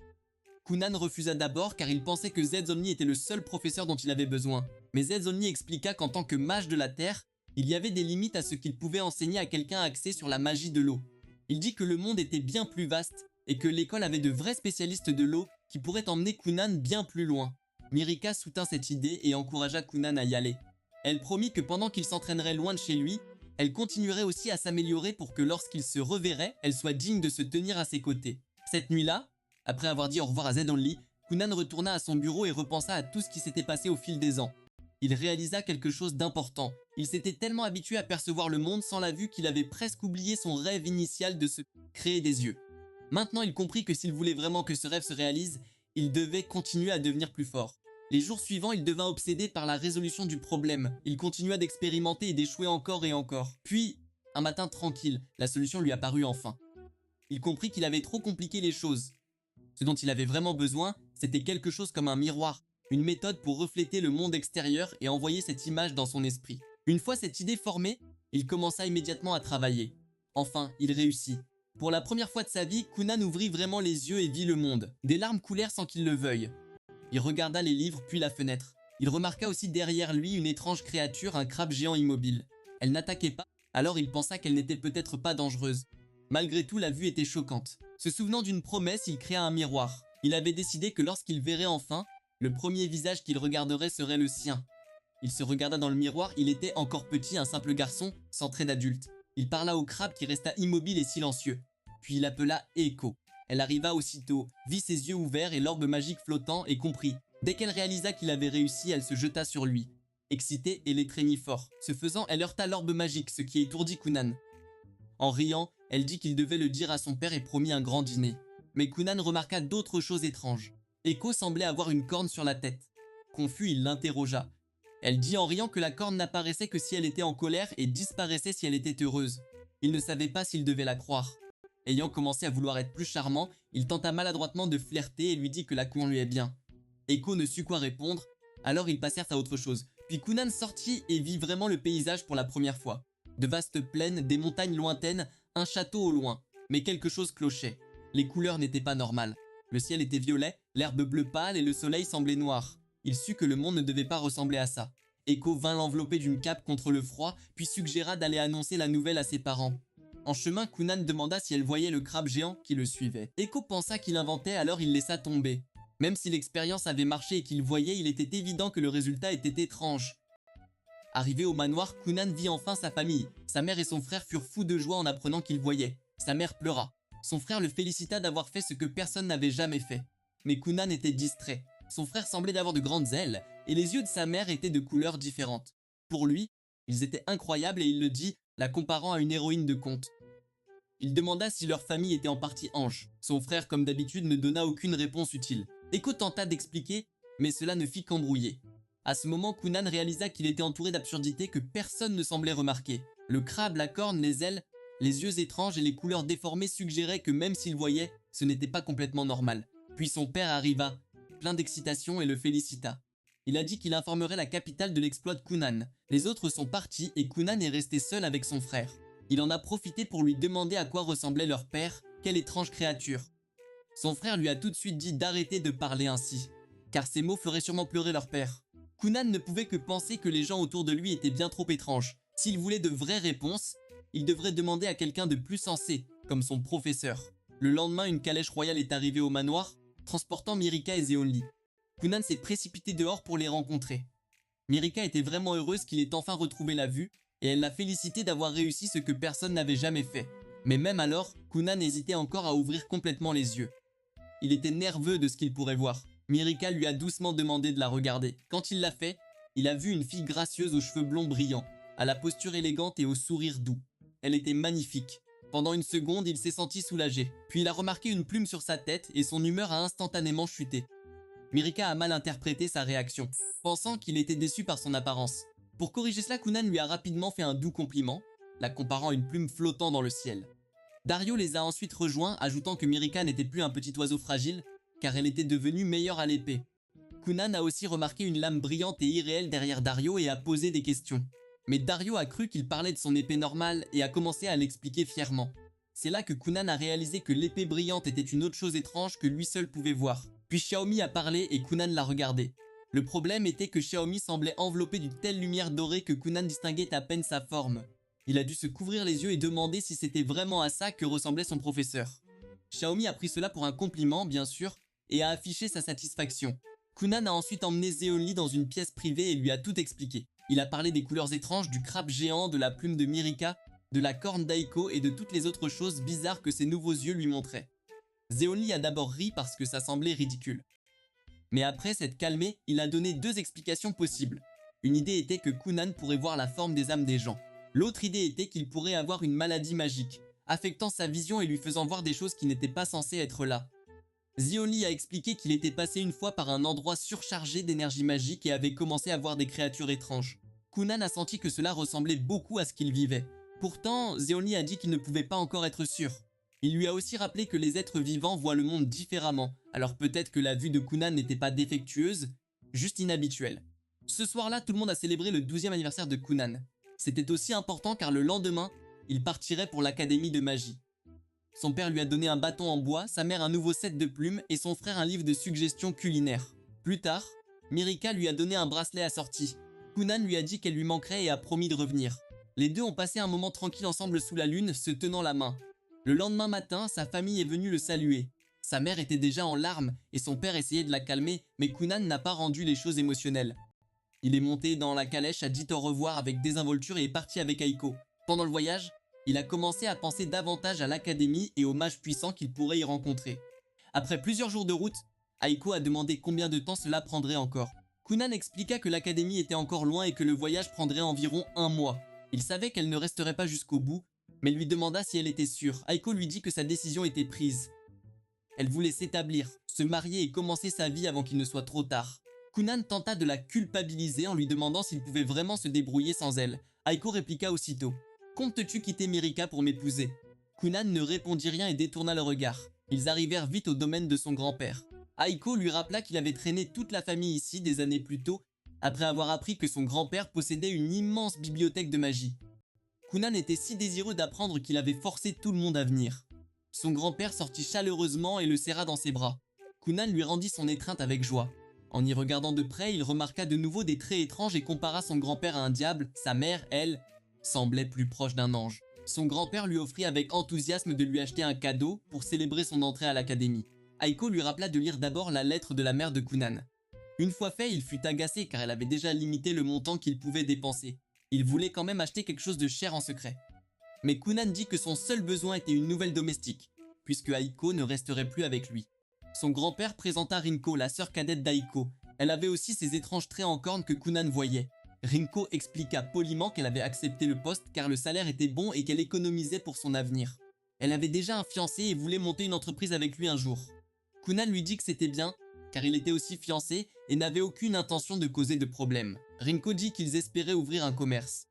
A: Kunan refusa d'abord car il pensait que Zonli était le seul professeur dont il avait besoin. Mais Zonli expliqua qu'en tant que mage de la terre, il y avait des limites à ce qu'il pouvait enseigner à quelqu'un axé sur la magie de l'eau. Il dit que le monde était bien plus vaste et que l'école avait de vrais spécialistes de l'eau qui pourraient emmener Kunan bien plus loin. Mirika soutint cette idée et encouragea Kunan à y aller. Elle promit que pendant qu'il s'entraînerait loin de chez lui, elle continuerait aussi à s'améliorer pour que lorsqu'il se reverrait, elle soit digne de se tenir à ses côtés. Cette nuit-là, après avoir dit au revoir à Zonli, Kunan retourna à son bureau et repensa à tout ce qui s'était passé au fil des ans. Il réalisa quelque chose d'important. Il s'était tellement habitué à percevoir le monde sans la vue qu'il avait presque oublié son rêve initial de se créer des yeux. Maintenant, il comprit que s'il voulait vraiment que ce rêve se réalise, il devait continuer à devenir plus fort. Les jours suivants, il devint obsédé par la résolution du problème. Il continua d'expérimenter et d'échouer encore et encore. Puis, un matin tranquille, la solution lui apparut enfin. Il comprit qu'il avait trop compliqué les choses. Ce dont il avait vraiment besoin, c'était quelque chose comme un miroir, une méthode pour refléter le monde extérieur et envoyer cette image dans son esprit. Une fois cette idée formée, il commença immédiatement à travailler. Enfin, il réussit. Pour la première fois de sa vie, Kunan ouvrit vraiment les yeux et vit le monde. Des larmes coulèrent sans qu'il le veuille. Il regarda les livres puis la fenêtre. Il remarqua aussi derrière lui une étrange créature, un crabe géant immobile. Elle n'attaquait pas, alors il pensa qu'elle n'était peut-être pas dangereuse. Malgré tout, la vue était choquante. Se souvenant d'une promesse, il créa un miroir. Il avait décidé que lorsqu'il verrait enfin, le premier visage qu'il regarderait serait le sien. Il se regarda dans le miroir, il était encore petit, un simple garçon, sans trait d'adulte. Il parla au crabe qui resta immobile et silencieux. Puis il appela Eiko. Elle arriva aussitôt, vit ses yeux ouverts et l'orbe magique flottant et comprit. Dès qu'elle réalisa qu'il avait réussi, elle se jeta sur lui. Excitée, elle l'étreignit fort. Ce faisant, elle heurta l'orbe magique, ce qui étourdit Kunan. En riant, elle dit qu'il devait le dire à son père et promit un grand dîner. Mais Kunan remarqua d'autres choses étranges. Eiko semblait avoir une corne sur la tête. Confus, il l'interrogea. Elle dit en riant que la corne n'apparaissait que si elle était en colère et disparaissait si elle était heureuse. Il ne savait pas s'il devait la croire. Ayant commencé à vouloir être plus charmant, il tenta maladroitement de flirter et lui dit que la corne lui est bien. Eiko ne sut quoi répondre, alors ils passèrent à autre chose. Puis Kunan sortit et vit vraiment le paysage pour la première fois. De vastes plaines, des montagnes lointaines, un château au loin. Mais quelque chose clochait. Les couleurs n'étaient pas normales. Le ciel était violet, l'herbe bleu pâle et le soleil semblait noir. Il sut que le monde ne devait pas ressembler à ça. Eiko vint l'envelopper d'une cape contre le froid, puis suggéra d'aller annoncer la nouvelle à ses parents. En chemin, Kunan demanda si elle voyait le crabe géant qui le suivait. Eiko pensa qu'il inventait, alors il laissa tomber. Même si l'expérience avait marché et qu'il voyait, il était évident que le résultat était étrange. Arrivé au manoir, Kunan vit enfin sa famille. Sa mère et son frère furent fous de joie en apprenant qu'ils voyaient. Sa mère pleura. Son frère le félicita d'avoir fait ce que personne n'avait jamais fait. Mais Kunan était distrait. Son frère semblait avoir de grandes ailes, et les yeux de sa mère étaient de couleurs différentes. Pour lui, ils étaient incroyables et il le dit, la comparant à une héroïne de conte. Il demanda si leur famille était en partie ange. Son frère, comme d'habitude, ne donna aucune réponse utile. Eiko tenta d'expliquer, mais cela ne fit qu'embrouiller. À ce moment, Kunan réalisa qu'il était entouré d'absurdités que personne ne semblait remarquer. Le crabe, la corne, les ailes, les yeux étranges et les couleurs déformées suggéraient que même s'il voyait, ce n'était pas complètement normal. Puis son père arriva, plein d'excitation, et le félicita. Il a dit qu'il informerait la capitale de l'exploit de Kunan. Les autres sont partis et Kunan est resté seul avec son frère. Il en a profité pour lui demander à quoi ressemblait leur père, quelle étrange créature. Son frère lui a tout de suite dit d'arrêter de parler ainsi, car ces mots feraient sûrement pleurer leur père. Kunan ne pouvait que penser que les gens autour de lui étaient bien trop étranges. S'il voulait de vraies réponses, il devrait demander à quelqu'un de plus sensé, comme son professeur. Le lendemain, une calèche royale est arrivée au manoir, transportant Mirika et Zeonli. Kunan s'est précipité dehors pour les rencontrer. Mirika était vraiment heureuse qu'il ait enfin retrouvé la vue, et elle l'a félicité d'avoir réussi ce que personne n'avait jamais fait. Mais même alors, Kunan hésitait encore à ouvrir complètement les yeux. Il était nerveux de ce qu'il pourrait voir. Mirika lui a doucement demandé de la regarder. Quand il l'a fait, il a vu une fille gracieuse aux cheveux blonds brillants, à la posture élégante et au sourire doux. Elle était magnifique. Pendant une seconde, il s'est senti soulagé. Puis il a remarqué une plume sur sa tête et son humeur a instantanément chuté. Mirika a mal interprété sa réaction, pensant qu'il était déçu par son apparence. Pour corriger cela, Kunan lui a rapidement fait un doux compliment, la comparant à une plume flottant dans le ciel. Dario les a ensuite rejoints, ajoutant que Mirika n'était plus un petit oiseau fragile, car elle était devenue meilleure à l'épée. Kunan a aussi remarqué une lame brillante et irréelle derrière Dario et a posé des questions. Mais Dario a cru qu'il parlait de son épée normale et a commencé à l'expliquer fièrement. C'est là que Kunan a réalisé que l'épée brillante était une autre chose étrange que lui seul pouvait voir. Puis Xiaomi a parlé et Kunan l'a regardé. Le problème était que Xiaomi semblait enveloppé d'une telle lumière dorée que Kunan distinguait à peine sa forme. Il a dû se couvrir les yeux et demander si c'était vraiment à ça que ressemblait son professeur. Xiaomi a pris cela pour un compliment, bien sûr, et a affiché sa satisfaction. Kunan a ensuite emmené Zeonli dans une pièce privée et lui a tout expliqué. Il a parlé des couleurs étranges, du crabe géant, de la plume de Mirika, de la corne d'Aiko et de toutes les autres choses bizarres que ses nouveaux yeux lui montraient. Zeonli a d'abord ri parce que ça semblait ridicule. Mais après s'être calmé, il a donné deux explications possibles. Une idée était que Kunan pourrait voir la forme des âmes des gens. L'autre idée était qu'il pourrait avoir une maladie magique, affectant sa vision et lui faisant voir des choses qui n'étaient pas censées être là. Zeonli a expliqué qu'il était passé une fois par un endroit surchargé d'énergie magique et avait commencé à voir des créatures étranges. Kunan a senti que cela ressemblait beaucoup à ce qu'il vivait. Pourtant, Zeonli a dit qu'il ne pouvait pas encore être sûr. Il lui a aussi rappelé que les êtres vivants voient le monde différemment, alors peut-être que la vue de Kunan n'était pas défectueuse, juste inhabituelle. Ce soir-là, tout le monde a célébré le 12e anniversaire de Kunan. C'était aussi important car le lendemain, il partirait pour l'académie de magie. Son père lui a donné un bâton en bois, sa mère un nouveau set de plumes et son frère un livre de suggestions culinaires. Plus tard, Mirika lui a donné un bracelet assorti. Kunan lui a dit qu'elle lui manquerait et a promis de revenir. Les deux ont passé un moment tranquille ensemble sous la lune, se tenant la main. Le lendemain matin, sa famille est venue le saluer. Sa mère était déjà en larmes et son père essayait de la calmer, mais Kunan n'a pas rendu les choses émotionnelles. Il est monté dans la calèche, a dit au revoir avec désinvolture et est parti avec Aiko. Pendant le voyage, il a commencé à penser davantage à l'académie et aux mages puissants qu'il pourrait y rencontrer. Après plusieurs jours de route, Aiko a demandé combien de temps cela prendrait encore. Kunan expliqua que l'académie était encore loin et que le voyage prendrait environ 1 mois. Il savait qu'elle ne resterait pas jusqu'au bout, mais lui demanda si elle était sûre. Aiko lui dit que sa décision était prise. Elle voulait s'établir, se marier et commencer sa vie avant qu'il ne soit trop tard. Kunan tenta de la culpabiliser en lui demandant s'il pouvait vraiment se débrouiller sans elle. Aiko répliqua aussitôt. « Comptes-tu quitter Mirika pour m'épouser ?» Kunan ne répondit rien et détourna le regard. Ils arrivèrent vite au domaine de son grand-père. Aiko lui rappela qu'il avait traîné toute la famille ici des années plus tôt, après avoir appris que son grand-père possédait une immense bibliothèque de magie. Kunan était si désireux d'apprendre qu'il avait forcé tout le monde à venir. Son grand-père sortit chaleureusement et le serra dans ses bras. Kunan lui rendit son étreinte avec joie. En y regardant de près, il remarqua de nouveau des traits étranges et compara son grand-père à un diable. Sa mère, elle, semblait plus proche d'un ange. Son grand-père lui offrit avec enthousiasme de lui acheter un cadeau pour célébrer son entrée à l'académie. Aiko lui rappela de lire d'abord la lettre de la mère de Kunan. Une fois fait, il fut agacé car elle avait déjà limité le montant qu'il pouvait dépenser. Il voulait quand même acheter quelque chose de cher en secret. Mais Kunan dit que son seul besoin était une nouvelle domestique, puisque Aiko ne resterait plus avec lui. Son grand-père présenta Rinko, la sœur cadette d'Aiko. Elle avait aussi ces étranges traits en cornes que Kunan voyait. Rinko expliqua poliment qu'elle avait accepté le poste car le salaire était bon et qu'elle économisait pour son avenir. Elle avait déjà un fiancé et voulait monter une entreprise avec lui un jour. Kunan lui dit que c'était bien, car il était aussi fiancé et n'avait aucune intention de causer de problème. Rinko dit qu'ils espéraient ouvrir un commerce.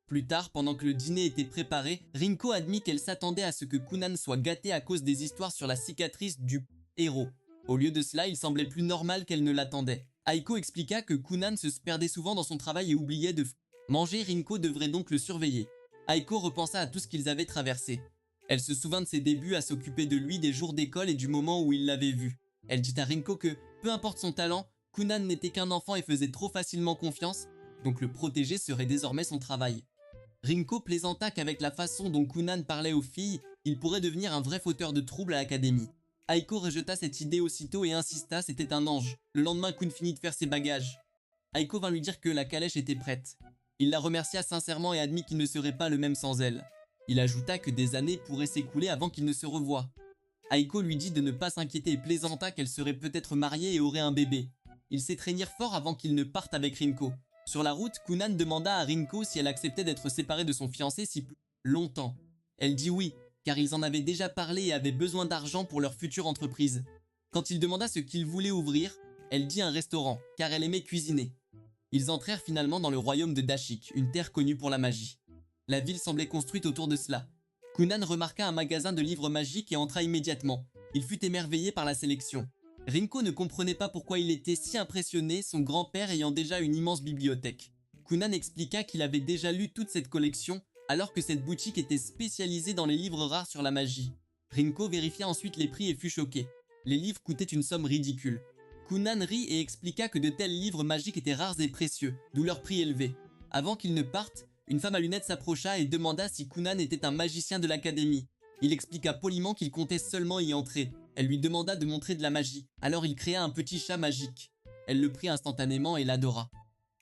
A: Plus tard, pendant que le dîner était préparé, Rinko admit qu'elle s'attendait à ce que Kunan soit gâté à cause des histoires sur la cicatrice du héros. Au lieu de cela, il semblait plus normal qu'elle ne l'attendait. Aiko expliqua que Kunan se perdait souvent dans son travail et oubliait de manger. Rinko devrait donc le surveiller. Aiko repensa à tout ce qu'ils avaient traversé. Elle se souvint de ses débuts à s'occuper de lui des jours d'école et du moment où il l'avait vu. Elle dit à Rinko que, peu importe son talent, Kunan n'était qu'un enfant et faisait trop facilement confiance, donc le protéger serait désormais son travail. Rinko plaisanta qu'avec la façon dont Kunan parlait aux filles, il pourrait devenir un vrai fauteur de troubles à l'académie. Aiko rejeta cette idée aussitôt et insista, c'était un ange. Le lendemain, Kun finit de faire ses bagages. Aiko vint lui dire que la calèche était prête. Il la remercia sincèrement et admit qu'il ne serait pas le même sans elle. Il ajouta que des années pourraient s'écouler avant qu'ils ne se revoient. Aiko lui dit de ne pas s'inquiéter et plaisanta qu'elle serait peut-être mariée et aurait un bébé. Ils s'étreignirent fort avant qu'ils ne partent avec Rinko. Sur la route, Kunan demanda à Rinko si elle acceptait d'être séparée de son fiancé si longtemps. Elle dit oui, car ils en avaient déjà parlé et avaient besoin d'argent pour leur future entreprise. Quand il demanda ce qu'ils voulaient ouvrir, elle dit un restaurant, car elle aimait cuisiner. Ils entrèrent finalement dans le royaume de Dashik, une terre connue pour la magie. La ville semblait construite autour de cela. Kunan remarqua un magasin de livres magiques et entra immédiatement. Il fut émerveillé par la sélection. Rinko ne comprenait pas pourquoi il était si impressionné, son grand-père ayant déjà une immense bibliothèque. Kunan expliqua qu'il avait déjà lu toute cette collection, alors que cette boutique était spécialisée dans les livres rares sur la magie. Rinko vérifia ensuite les prix et fut choqué. Les livres coûtaient une somme ridicule. Kunan rit et expliqua que de tels livres magiques étaient rares et précieux, d'où leur prix élevé. Avant qu'ils ne partent, une femme à lunettes s'approcha et demanda si Kunan était un magicien de l'académie. Il expliqua poliment qu'il comptait seulement y entrer. Elle lui demanda de montrer de la magie, alors il créa un petit chat magique. Elle le prit instantanément et l'adora.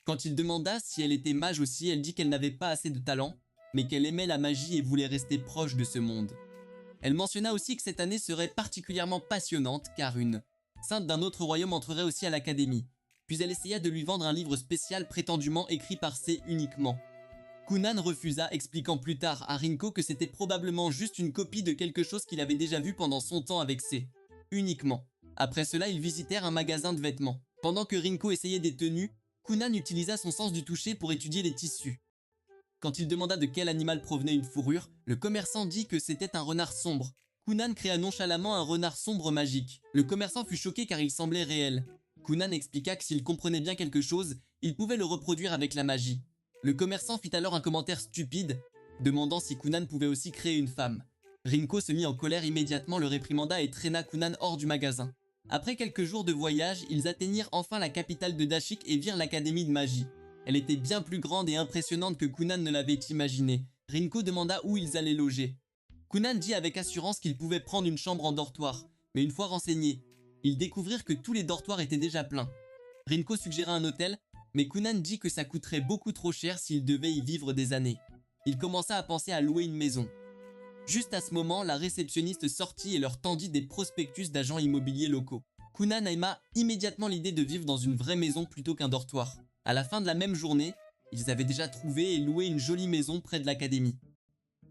A: Quand il demanda si elle était mage aussi, elle dit qu'elle n'avait pas assez de talent, mais qu'elle aimait la magie et voulait rester proche de ce monde. Elle mentionna aussi que cette année serait particulièrement passionnante car une sainte d'un autre royaume entrerait aussi à l'académie. Puis elle essaya de lui vendre un livre spécial prétendument écrit par C uniquement. Kunan refusa, expliquant plus tard à Rinko que c'était probablement juste une copie de quelque chose qu'il avait déjà vu pendant son temps avec C. Uniquement. Après cela, ils visitèrent un magasin de vêtements. Pendant que Rinko essayait des tenues, Kunan utilisa son sens du toucher pour étudier les tissus. Quand il demanda de quel animal provenait une fourrure, le commerçant dit que c'était un renard sombre. Kunan créa nonchalamment un renard sombre magique. Le commerçant fut choqué car il semblait réel. Kunan expliqua que s'il comprenait bien quelque chose, il pouvait le reproduire avec la magie. Le commerçant fit alors un commentaire stupide, demandant si Kunan pouvait aussi créer une femme. Rinko se mit en colère immédiatement, le réprimanda et traîna Kunan hors du magasin. Après quelques jours de voyage, ils atteignirent enfin la capitale de Dashik et virent l'académie de magie. Elle était bien plus grande et impressionnante que Kunan ne l'avait imaginé. Rinko demanda où ils allaient loger. Kunan dit avec assurance qu'ils pouvaient prendre une chambre en dortoir, mais une fois renseignés, ils découvrirent que tous les dortoirs étaient déjà pleins. Rinko suggéra un hôtel, mais Kunan dit que ça coûterait beaucoup trop cher s'il devait y vivre des années. Il commença à penser à louer une maison. Juste à ce moment, la réceptionniste sortit et leur tendit des prospectus d'agents immobiliers locaux. Kunan aima immédiatement l'idée de vivre dans une vraie maison plutôt qu'un dortoir. À la fin de la même journée, ils avaient déjà trouvé et loué une jolie maison près de l'académie.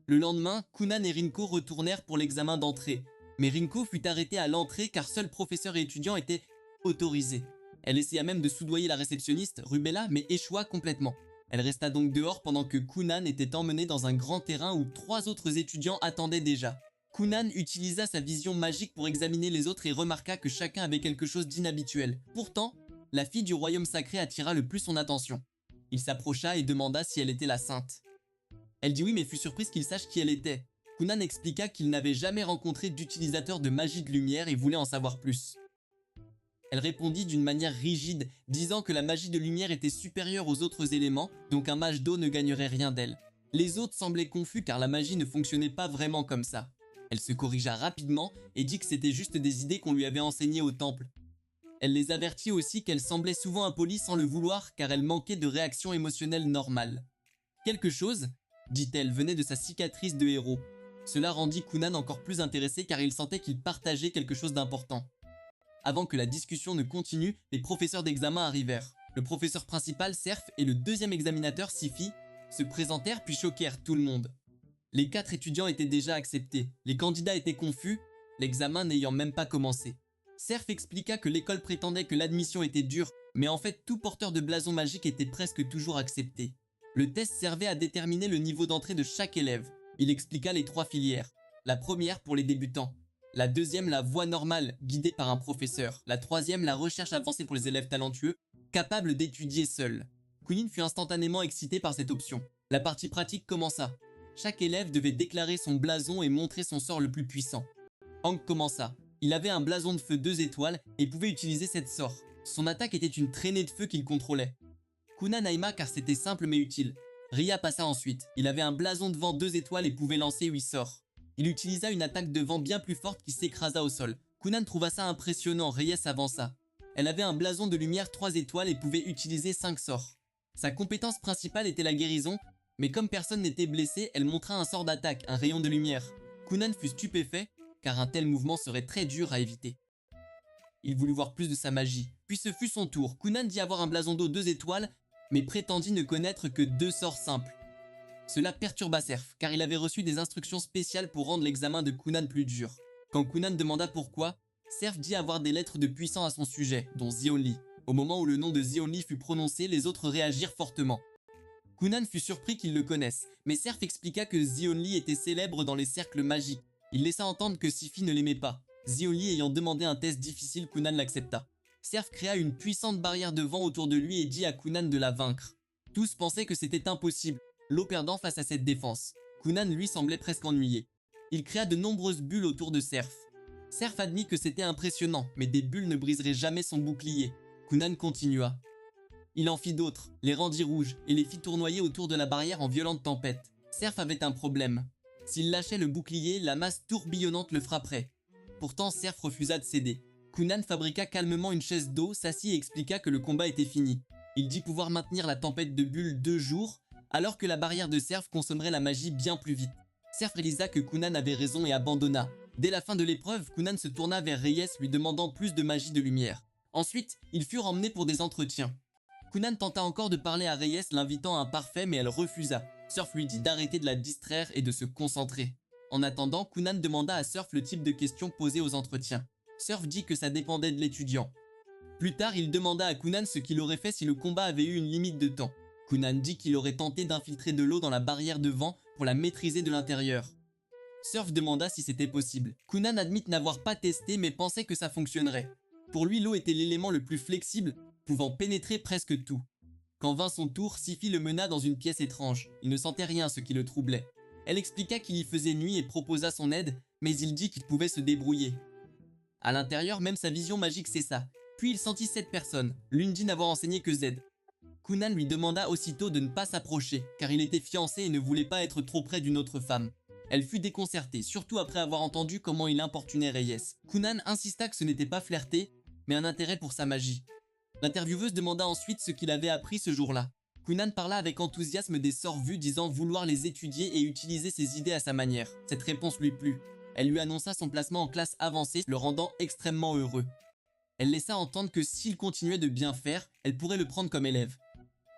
A: Le lendemain, Kunan et Rinko retournèrent pour l'examen d'entrée, mais Rinko fut arrêtée à l'entrée car seuls professeurs et étudiants étaient autorisés. Elle essaya même de soudoyer la réceptionniste, Rubella, mais échoua complètement. Elle resta donc dehors pendant que Kunan était emmené dans un grand terrain où 3 autres étudiants attendaient déjà. Kunan utilisa sa vision magique pour examiner les autres et remarqua que chacun avait quelque chose d'inhabituel. Pourtant, la fille du royaume sacré attira le plus son attention. Il s'approcha et demanda si elle était la sainte. Elle dit oui mais fut surprise qu'il sache qui elle était. Kunan expliqua qu'il n'avait jamais rencontré d'utilisateur de magie de lumière et voulait en savoir plus. Elle répondit d'une manière rigide, disant que la magie de lumière était supérieure aux autres éléments, donc un mage d'eau ne gagnerait rien d'elle. Les autres semblaient confus car la magie ne fonctionnait pas vraiment comme ça. Elle se corrigea rapidement et dit que c'était juste des idées qu'on lui avait enseignées au temple. Elle les avertit aussi qu'elle semblait souvent impolie sans le vouloir car elle manquait de réaction émotionnelle normale. Quelque chose, dit-elle, venait de sa cicatrice de héros. Cela rendit Kunan encore plus intéressé car il sentait qu'il partageait quelque chose d'important. Avant que la discussion ne continue, les professeurs d'examen arrivèrent. Le professeur principal, Serf, et le deuxième examinateur, Sifi, se présentèrent puis choquèrent tout le monde. Les 4 étudiants étaient déjà acceptés. Les candidats étaient confus, l'examen n'ayant même pas commencé. Serf expliqua que l'école prétendait que l'admission était dure, mais en fait tout porteur de blason magique était presque toujours accepté. Le test servait à déterminer le niveau d'entrée de chaque élève. Il expliqua les 3 filières. La première pour les débutants. La deuxième, la voie normale, guidée par un professeur. La troisième, la recherche avancée pour les élèves talentueux, capables d'étudier seuls. Kunin fut instantanément excité par cette option. La partie pratique commença. Chaque élève devait déclarer son blason et montrer son sort le plus puissant. Hank commença. Il avait un blason de feu 2 étoiles et pouvait utiliser cette sort. Son attaque était une traînée de feu qu'il contrôlait. Kunan aima car c'était simple mais utile. Ria passa ensuite. Il avait un blason de vent 2 étoiles et pouvait lancer 8 sorts. Il utilisa une attaque de vent bien plus forte qui s'écrasa au sol. Kunan trouva ça impressionnant, Reyes avança. Elle avait un blason de lumière 3 étoiles et pouvait utiliser 5 sorts. Sa compétence principale était la guérison, mais comme personne n'était blessé, elle montra un sort d'attaque, un rayon de lumière. Kunan fut stupéfait, car un tel mouvement serait très dur à éviter. Il voulut voir plus de sa magie, puis ce fut son tour. Kunan dit avoir un blason d'eau 2 étoiles, mais prétendit ne connaître que 2 sorts simples. Cela perturba Serf, car il avait reçu des instructions spéciales pour rendre l'examen de Kunan plus dur. Quand Kunan demanda pourquoi, Serf dit avoir des lettres de puissant à son sujet, dont The Only. Au moment où le nom de The Only fut prononcé, les autres réagirent fortement. Kunan fut surpris qu'ils le connaissent, mais Serf expliqua que The Only était célèbre dans les cercles magiques. Il laissa entendre que Sifi ne l'aimait pas. The Only ayant demandé un test difficile, Kunan l'accepta. Serf créa une puissante barrière de vent autour de lui et dit à Kunan de la vaincre. Tous pensaient que c'était impossible, l'eau perdant face à cette défense. Kunan lui semblait presque ennuyé. Il créa de nombreuses bulles autour de Serf. Serf admit que c'était impressionnant, mais des bulles ne briseraient jamais son bouclier. Kunan continua. Il en fit d'autres, les rendit rouges, et les fit tournoyer autour de la barrière en violente tempête. Serf avait un problème. S'il lâchait le bouclier, la masse tourbillonnante le frapperait. Pourtant, Serf refusa de céder. Kunan fabriqua calmement une chaise d'eau, s'assit et expliqua que le combat était fini. Il dit pouvoir maintenir la tempête de bulles 2 jours, alors que la barrière de Serf consommerait la magie bien plus vite. Serf réalisa que Kunan avait raison et abandonna. Dès la fin de l'épreuve, Kunan se tourna vers Reyes lui demandant plus de magie de lumière. Ensuite, ils furent emmenés pour des entretiens. Kunan tenta encore de parler à Reyes l'invitant à un parfait mais elle refusa. Surf lui dit d'arrêter de la distraire et de se concentrer. En attendant, Kunan demanda à Surf le type de questions posées aux entretiens. Surf dit que ça dépendait de l'étudiant. Plus tard, il demanda à Kunan ce qu'il aurait fait si le combat avait eu une limite de temps. Kunan dit qu'il aurait tenté d'infiltrer de l'eau dans la barrière de vent pour la maîtriser de l'intérieur. Surf demanda si c'était possible. Kunan admit n'avoir pas testé mais pensait que ça fonctionnerait. Pour lui, l'eau était l'élément le plus flexible, pouvant pénétrer presque tout. Quand vint son tour, Sifi le mena dans une pièce étrange. Il ne sentait rien, ce qui le troublait. Elle expliqua qu'il y faisait nuit et proposa son aide, mais il dit qu'il pouvait se débrouiller. À l'intérieur, même sa vision magique cessa. Puis il sentit 7 personnes, l'une dit n'avoir enseigné que Z. Kunan lui demanda aussitôt de ne pas s'approcher, car il était fiancé et ne voulait pas être trop près d'une autre femme. Elle fut déconcertée, surtout après avoir entendu comment il importunait Reyes. Kunan insista que ce n'était pas flirter, mais un intérêt pour sa magie. L'intervieweuse demanda ensuite ce qu'il avait appris ce jour-là. Kunan parla avec enthousiasme des sorts vus, disant vouloir les étudier et utiliser ses idées à sa manière. Cette réponse lui plut. Elle lui annonça son placement en classe avancée, le rendant extrêmement heureux. Elle laissa entendre que s'il continuait de bien faire, elle pourrait le prendre comme élève.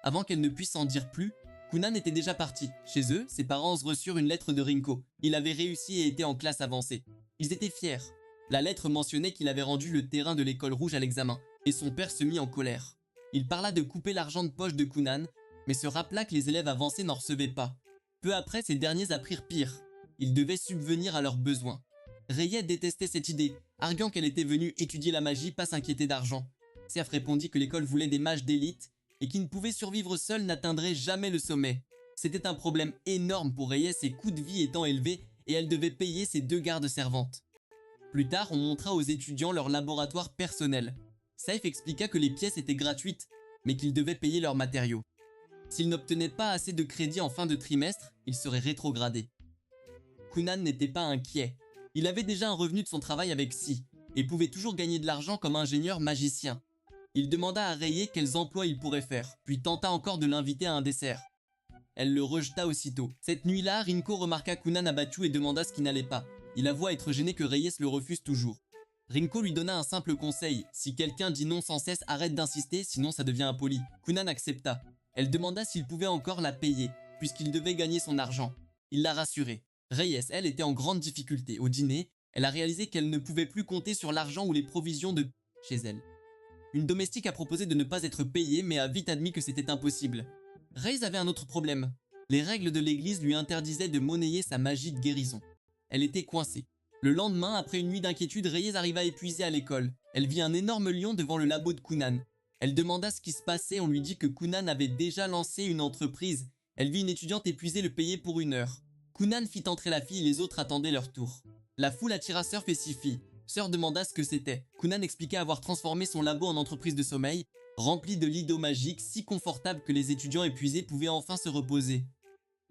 A: Avant qu'elle ne puisse en dire plus, Kunan était déjà parti. Chez eux, ses parents reçurent une lettre de Rinko. Il avait réussi et était en classe avancée. Ils étaient fiers. La lettre mentionnait qu'il avait rendu le terrain de l'école rouge à l'examen, et son père se mit en colère. Il parla de couper l'argent de poche de Kunan, mais se rappela que les élèves avancés n'en recevaient pas. Peu après, ces derniers apprirent pire. Ils devaient subvenir à leurs besoins. Reyes détestait cette idée, arguant qu'elle était venue étudier la magie, pas s'inquiéter d'argent. Serf répondit que l'école voulait des mages d'élite, et qui ne pouvaient survivre seuls n'atteindraient jamais le sommet. C'était un problème énorme pour Reyes, ses coûts de vie étant élevés, et elle devait payer ses 2 gardes servantes. Plus tard, on montra aux étudiants leur laboratoire personnel. Saif expliqua que les pièces étaient gratuites, mais qu'ils devaient payer leurs matériaux. S'ils n'obtenaient pas assez de crédits en fin de trimestre, ils seraient rétrogradés. Kunan n'était pas inquiet. Il avait déjà un revenu de son travail avec Si, et pouvait toujours gagner de l'argent comme ingénieur magicien. Il demanda à Reyes quels emplois il pourrait faire, puis tenta encore de l'inviter à un dessert. Elle le rejeta aussitôt. Cette nuit-là, Rinko remarqua Kunan abattu et demanda ce qui n'allait pas. Il avoua être gêné que Reyes le refuse toujours. Rinko lui donna un simple conseil. Si quelqu'un dit non sans cesse, arrête d'insister, sinon ça devient impoli. Kunan accepta. Elle demanda s'il pouvait encore la payer, puisqu'il devait gagner son argent. Il la rassurait. Reyes, elle, était en grande difficulté. Au dîner, elle a réalisé qu'elle ne pouvait plus compter sur l'argent ou les provisions de chez elle. Une domestique a proposé de ne pas être payée, mais a vite admis que c'était impossible. Reyes avait un autre problème. Les règles de l'église lui interdisaient de monnayer sa magie de guérison. Elle était coincée. Le lendemain, après une nuit d'inquiétude, Reyes arriva épuisée à l'école. Elle vit un énorme lion devant le labo de Kunan. Elle demanda ce qui se passait, on lui dit que Kunan avait déjà lancé une entreprise. Elle vit une étudiante épuisée le payer pour 1 heure. Kunan fit entrer la fille et les autres attendaient leur tour. La foule attira Surf et Siffy. Surf demanda ce que c'était. Kunan expliqua avoir transformé son labo en entreprise de sommeil, remplie de lits d'eau magique, si confortable que les étudiants épuisés pouvaient enfin se reposer.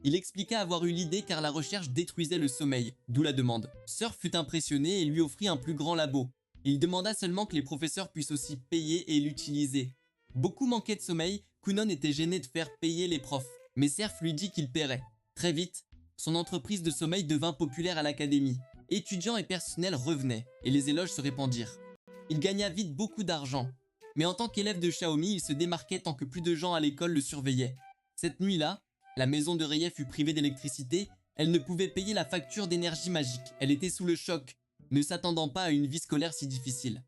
A: Il expliqua avoir eu l'idée car la recherche détruisait le sommeil, d'où la demande. Surf fut impressionné et lui offrit un plus grand labo. Il demanda seulement que les professeurs puissent aussi payer et l'utiliser. Beaucoup manquaient de sommeil, Kunan était gêné de faire payer les profs, mais Surf lui dit qu'il paierait. Très vite, son entreprise de sommeil devint populaire à l'académie. Étudiants et personnel revenaient, et les éloges se répandirent. Il gagna vite beaucoup d'argent, mais en tant qu'élève de Xiaomi, il se démarquait tant que plus de gens à l'école le surveillaient. Cette nuit-là, la maison de Reyes fut privée d'électricité, elle ne pouvait payer la facture d'énergie magique, elle était sous le choc, ne s'attendant pas à une vie scolaire si difficile.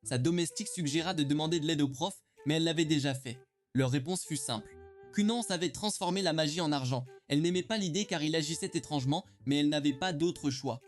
A: Sa domestique suggéra de demander de l'aide aux profs, mais elle l'avait déjà fait. Leur réponse fut simple. Kunan savait transformer la magie en argent. Elle n'aimait pas l'idée car il agissait étrangement, mais elle n'avait pas d'autre choix.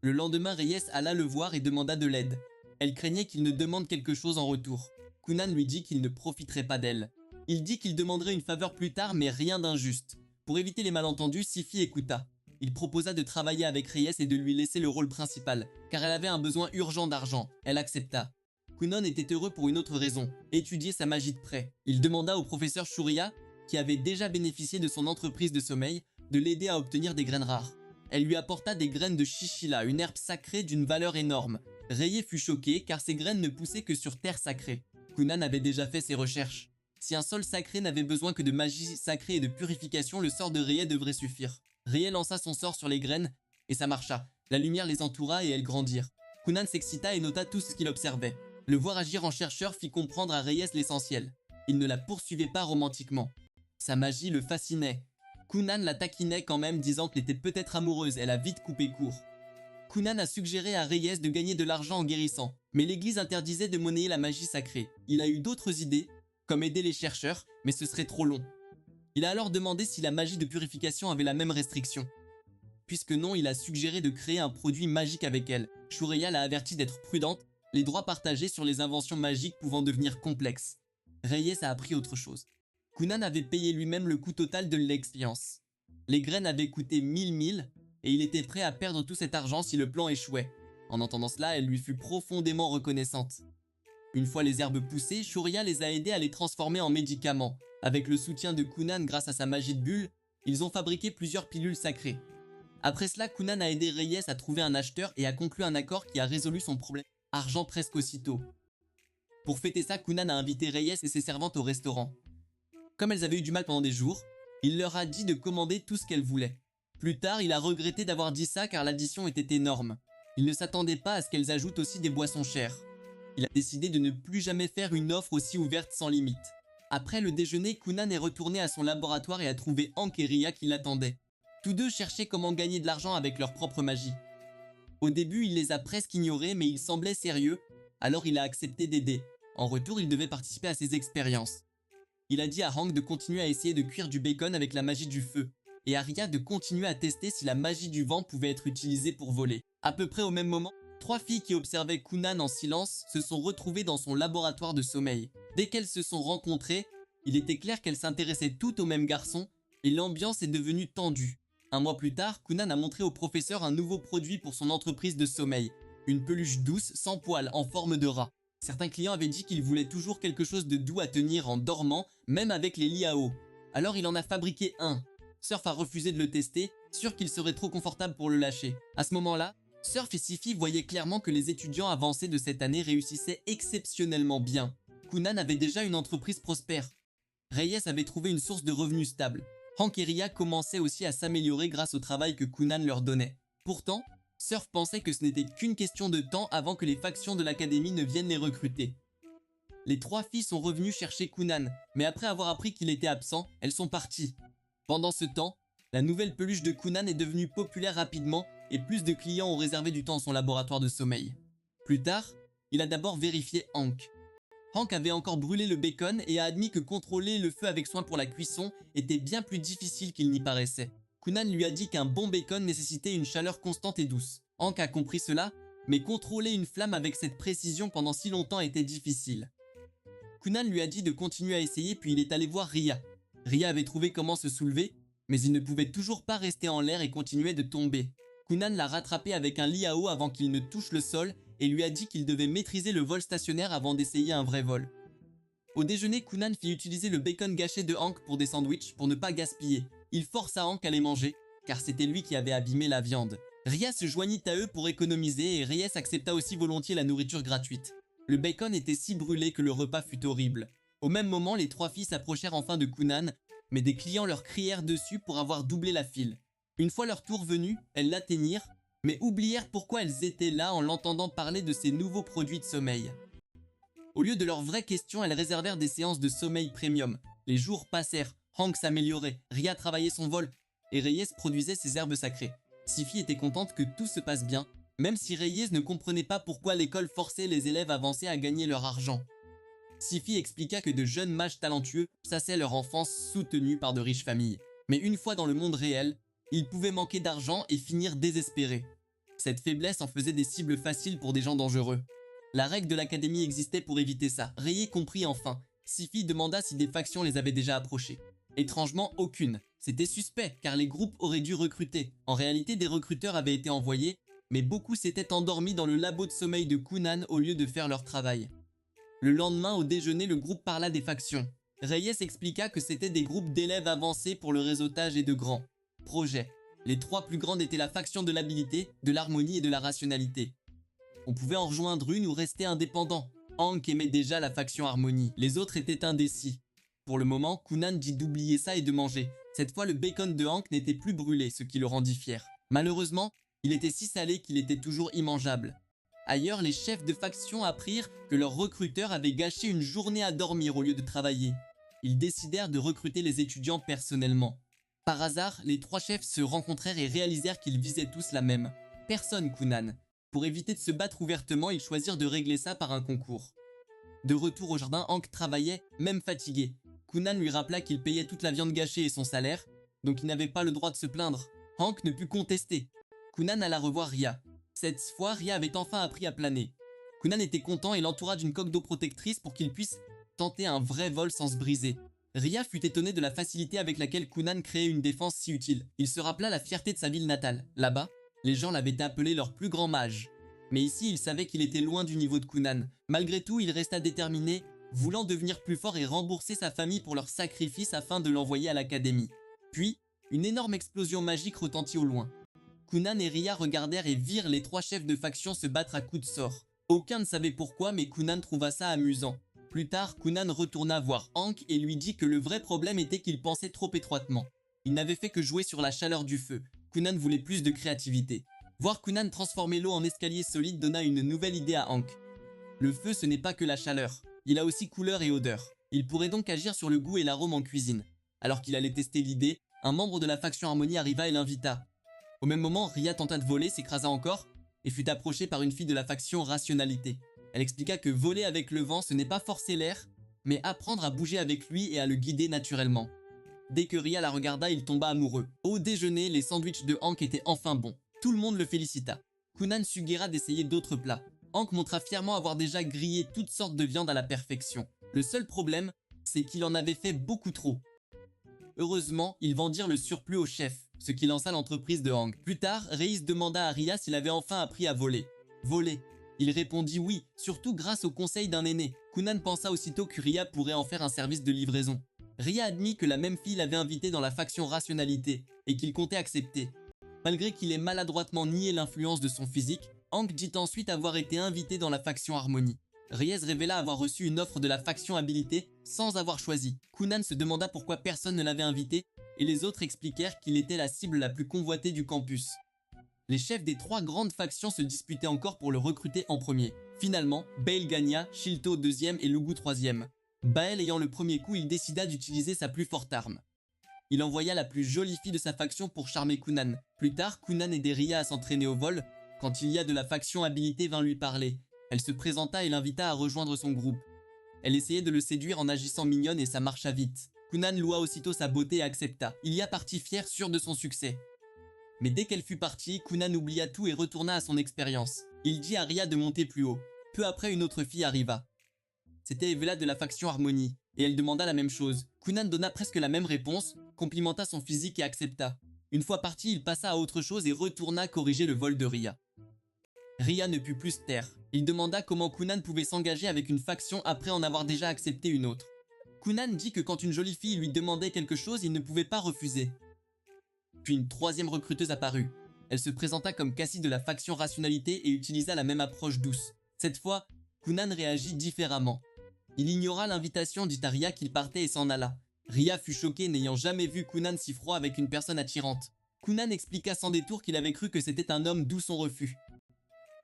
A: Le lendemain, Reyes alla le voir et demanda de l'aide. Elle craignait qu'il ne demande quelque chose en retour. Kunan lui dit qu'il ne profiterait pas d'elle. Il dit qu'il demanderait une faveur plus tard, mais rien d'injuste. Pour éviter les malentendus, Siffy écouta. Il proposa de travailler avec Reyes et de lui laisser le rôle principal, car elle avait un besoin urgent d'argent. Elle accepta. Kunan était heureux pour une autre raison, étudier sa magie de près. Il demanda au professeur Shuria, qui avait déjà bénéficié de son entreprise de sommeil, de l'aider à obtenir des graines rares. Elle lui apporta des graines de Chichila, une herbe sacrée d'une valeur énorme. Reyes fut choqué car ces graines ne poussaient que sur terre sacrée. Kunan avait déjà fait ses recherches. Si un sol sacré n'avait besoin que de magie sacrée et de purification, le sort de Reyes devrait suffire. Reyes lança son sort sur les graines, et ça marcha. La lumière les entoura et elles grandirent. Kunan s'excita et nota tout ce qu'il observait. Le voir agir en chercheur fit comprendre à Reyes l'essentiel. Il ne la poursuivait pas romantiquement. Sa magie le fascinait. Kunan la taquinait quand même, disant qu'elle était peut-être amoureuse, elle a vite coupé court. Kunan a suggéré à Reyes de gagner de l'argent en guérissant, mais l'église interdisait de monnayer la magie sacrée. Il a eu d'autres idées, comme aider les chercheurs, mais ce serait trop long. Il a alors demandé si la magie de purification avait la même restriction. Puisque non, il a suggéré de créer un produit magique avec elle. Shuria l'a averti d'être prudente, les droits partagés sur les inventions magiques pouvant devenir complexes. Reyes a appris autre chose. Kunan avait payé lui-même le coût total de l'expérience. Les graines avaient coûté 1000 et il était prêt à perdre tout cet argent si le plan échouait. En entendant cela, elle lui fut profondément reconnaissante. Une fois les herbes poussées, Shuria les a aidés à les transformer en médicaments. Avec le soutien de Kunan grâce à sa magie de bulle, ils ont fabriqué plusieurs pilules sacrées. Après cela, Kunan a aidé Reyes à trouver un acheteur et a conclu un accord qui a résolu son problème. Argent presque aussitôt. Pour fêter ça, Kunan a invité Reyes et ses servantes au restaurant. Comme elles avaient eu du mal pendant des jours, il leur a dit de commander tout ce qu'elles voulaient. Plus tard, il a regretté d'avoir dit ça car l'addition était énorme. Il ne s'attendait pas à ce qu'elles ajoutent aussi des boissons chères. Il a décidé de ne plus jamais faire une offre aussi ouverte sans limite. Après le déjeuner, Kunan est retourné à son laboratoire et a trouvé Hank et Ria qui l'attendaient. Tous deux cherchaient comment gagner de l'argent avec leur propre magie. Au début, il les a presque ignorés, mais il semblait sérieux, alors il a accepté d'aider. En retour, il devait participer à ses expériences. Il a dit à Hank de continuer à essayer de cuire du bacon avec la magie du feu, et à Ria de continuer à tester si la magie du vent pouvait être utilisée pour voler. À peu près au même moment, 3 filles qui observaient Kunan en silence se sont retrouvées dans son laboratoire de sommeil. Dès qu'elles se sont rencontrées, il était clair qu'elles s'intéressaient toutes au même garçon, et l'ambiance est devenue tendue. Un mois plus tard, Kunan a montré au professeur un nouveau produit pour son entreprise de sommeil, une peluche douce sans poils en forme de rat. Certains clients avaient dit qu'ils voulaient toujours quelque chose de doux à tenir en dormant, même avec les lits à eau. Alors il en a fabriqué un. Surf a refusé de le tester, sûr qu'il serait trop confortable pour le lâcher. À ce moment-là, Surf et Siffy voyaient clairement que les étudiants avancés de cette année réussissaient exceptionnellement bien. Kunan avait déjà une entreprise prospère. Reyes avait trouvé une source de revenus stable. Hank et Ria commençaient aussi à s'améliorer grâce au travail que Koonan leur donnait. Pourtant, Surf pensait que ce n'était qu'une question de temps avant que les factions de l'académie ne viennent les recruter. Les trois filles sont revenues chercher Koonan, mais après avoir appris qu'il était absent, elles sont parties. Pendant ce temps, la nouvelle peluche de Koonan est devenue populaire rapidement et plus de clients ont réservé du temps à son laboratoire de sommeil. Plus tard, il a d'abord vérifié Hank. Hank avait encore brûlé le bacon et a admis que contrôler le feu avec soin pour la cuisson était bien plus difficile qu'il n'y paraissait. Koonan lui a dit qu'un bon bacon nécessitait une chaleur constante et douce. Hank a compris cela, mais contrôler une flamme avec cette précision pendant si longtemps était difficile. Koonan lui a dit de continuer à essayer puis il est allé voir Ria. Ria avait trouvé comment se soulever, mais il ne pouvait toujours pas rester en l'air et continuait de tomber. Koonan l'a rattrapé avec un lit à eau avant qu'il ne touche le sol et lui a dit qu'il devait maîtriser le vol stationnaire avant d'essayer un vrai vol. Au déjeuner, Koonan fit utiliser le bacon gâché de Hank pour des sandwichs pour ne pas gaspiller. Il força Hank à les manger, car c'était lui qui avait abîmé la viande. Ria se joignit à eux pour économiser et Reyes accepta aussi volontiers la nourriture gratuite. Le bacon était si brûlé que le repas fut horrible. Au même moment, les trois filles s'approchèrent enfin de Koonan, mais des clients leur crièrent dessus pour avoir doublé la file. Une fois leur tour venu, elles l'atteignirent, mais oublièrent pourquoi elles étaient là en l'entendant parler de ces nouveaux produits de sommeil. Au lieu de leurs vraies questions, elles réservèrent des séances de sommeil premium. Les jours passèrent, Hank s'améliorait, Ria travaillait son vol, et Reyes produisait ses herbes sacrées. Sifi était contente que tout se passe bien, même si Reyes ne comprenait pas pourquoi l'école forçait les élèves avancés à gagner leur argent. Sifi expliqua que de jeunes mages talentueux passaient leur enfance soutenue par de riches familles. Mais une fois dans le monde réel, ils pouvaient manquer d'argent et finir désespérés. Cette faiblesse en faisait des cibles faciles pour des gens dangereux. La règle de l'académie existait pour éviter ça. Reyes comprit enfin. Sifi demanda si des factions les avaient déjà approchées. Étrangement, aucune. C'était suspect, car les groupes auraient dû recruter. En réalité, des recruteurs avaient été envoyés, mais beaucoup s'étaient endormis dans le labo de sommeil de Koonan au lieu de faire leur travail. Le lendemain, au déjeuner, le groupe parla des factions. Reyes expliqua que c'étaient des groupes d'élèves avancés pour le réseautage et de grands projets. Les trois plus grandes étaient la faction de l'habilité, de l'harmonie et de la rationalité. On pouvait en rejoindre une ou rester indépendant. Hank aimait déjà la faction harmonie. Les autres étaient indécis. Pour le moment, Koonan dit d'oublier ça et de manger. Cette fois, le bacon de Hank n'était plus brûlé, ce qui le rendit fier. Malheureusement, il était si salé qu'il était toujours immangeable. Ailleurs, les chefs de faction apprirent que leurs recruteurs avaient gâché une journée à dormir au lieu de travailler. Ils décidèrent de recruter les étudiants personnellement. Par hasard, les trois chefs se rencontrèrent et réalisèrent qu'ils visaient tous la même personne, Koonan. Pour éviter de se battre ouvertement, ils choisirent de régler ça par un concours. De retour au jardin, Hank travaillait, même fatigué. Koonan lui rappela qu'il payait toute la viande gâchée et son salaire, donc il n'avait pas le droit de se plaindre. Hank ne put contester. Koonan alla revoir Ria. Cette fois, Ria avait enfin appris à planer. Koonan était content et l'entoura d'une coque d'eau protectrice pour qu'il puisse tenter un vrai vol sans se briser. Ria fut étonné de la facilité avec laquelle Koonan créait une défense si utile. Il se rappela la fierté de sa ville natale. Là-bas, les gens l'avaient appelé leur plus grand mage. Mais ici, il savait qu'il était loin du niveau de Koonan. Malgré tout, il resta déterminé, voulant devenir plus fort et rembourser sa famille pour leur sacrifice afin de l'envoyer à l'académie. Puis, une énorme explosion magique retentit au loin. Koonan et Ria regardèrent et virent les trois chefs de faction se battre à coups de sort. Aucun ne savait pourquoi, mais Koonan trouva ça amusant. Plus tard, Koonan retourna voir Hank et lui dit que le vrai problème était qu'il pensait trop étroitement. Il n'avait fait que jouer sur la chaleur du feu. Koonan voulait plus de créativité. Voir Koonan transformer l'eau en escalier solide donna une nouvelle idée à Hank. Le feu, ce n'est pas que la chaleur. Il a aussi couleur et odeur. Il pourrait donc agir sur le goût et l'arôme en cuisine. Alors qu'il allait tester l'idée, un membre de la faction Harmonie arriva et l'invita. Au même moment, Ria tenta de voler, s'écrasa encore, et fut approchée par une fille de la faction Rationalité. Elle expliqua que voler avec le vent, ce n'est pas forcer l'air, mais apprendre à bouger avec lui et à le guider naturellement. Dès que Ria la regarda, il tomba amoureux. Au déjeuner, les sandwichs de Hank étaient enfin bons. Tout le monde le félicita. Koonan suggéra d'essayer d'autres plats. Hank montra fièrement avoir déjà grillé toutes sortes de viandes à la perfection. Le seul problème, c'est qu'il en avait fait beaucoup trop. Heureusement, ils vendirent le surplus au chef, ce qui lança l'entreprise de Hank. Plus tard, Reyes demanda à Ria s'il avait enfin appris à voler. Voler. Il répondit oui, surtout grâce au conseil d'un aîné. Koonan pensa aussitôt que Ria pourrait en faire un service de livraison. Ria admit que la même fille l'avait invité dans la faction Rationalité et qu'il comptait accepter. Malgré qu'il ait maladroitement nié l'influence de son physique, Hank dit ensuite avoir été invité dans la faction Harmonie. Reyes révéla avoir reçu une offre de la faction Habilité sans avoir choisi. Koonan se demanda pourquoi personne ne l'avait invité et les autres expliquèrent qu'il était la cible la plus convoitée du campus. Les chefs des 3 grandes factions se disputaient encore pour le recruter en premier. Finalement, Bale gagna, Shilto deuxième et Lugu troisième. Bale ayant le premier coup, il décida d'utiliser sa plus forte arme. Il envoya la plus jolie fille de sa faction pour charmer Kunan. Plus tard, Kunan aidait Ria à s'entraîner au vol. Quand Ilia de la faction habilité vint lui parler, elle se présenta et l'invita à rejoindre son groupe. Elle essayait de le séduire en agissant mignonne et ça marcha vite. Kunan loua aussitôt sa beauté et accepta. Ilia partit fière, sûre de son succès. Mais dès qu'elle fut partie, Kunan oublia tout et retourna à son expérience. Il dit à Ria de monter plus haut. Peu après, une autre fille arriva. C'était Evela de la faction Harmonie, et elle demanda la même chose. Kunan donna presque la même réponse, complimenta son physique et accepta. Une fois parti, il passa à autre chose et retourna corriger le vol de Ria. Ria ne put plus se taire. Il demanda comment Kunan pouvait s'engager avec une faction après en avoir déjà accepté une autre. Kunan dit que quand une jolie fille lui demandait quelque chose, il ne pouvait pas refuser. Puis une troisième recruteuse apparut. Elle se présenta comme Cassie de la faction Rationalité et utilisa la même approche douce. Cette fois, Kunan réagit différemment. Il ignora l'invitation, dit à Ria qu'il partait et s'en alla. Ria fut choquée, n'ayant jamais vu Kunan si froid avec une personne attirante. Kunan expliqua sans détour qu'il avait cru que c'était un homme, d'où son refus.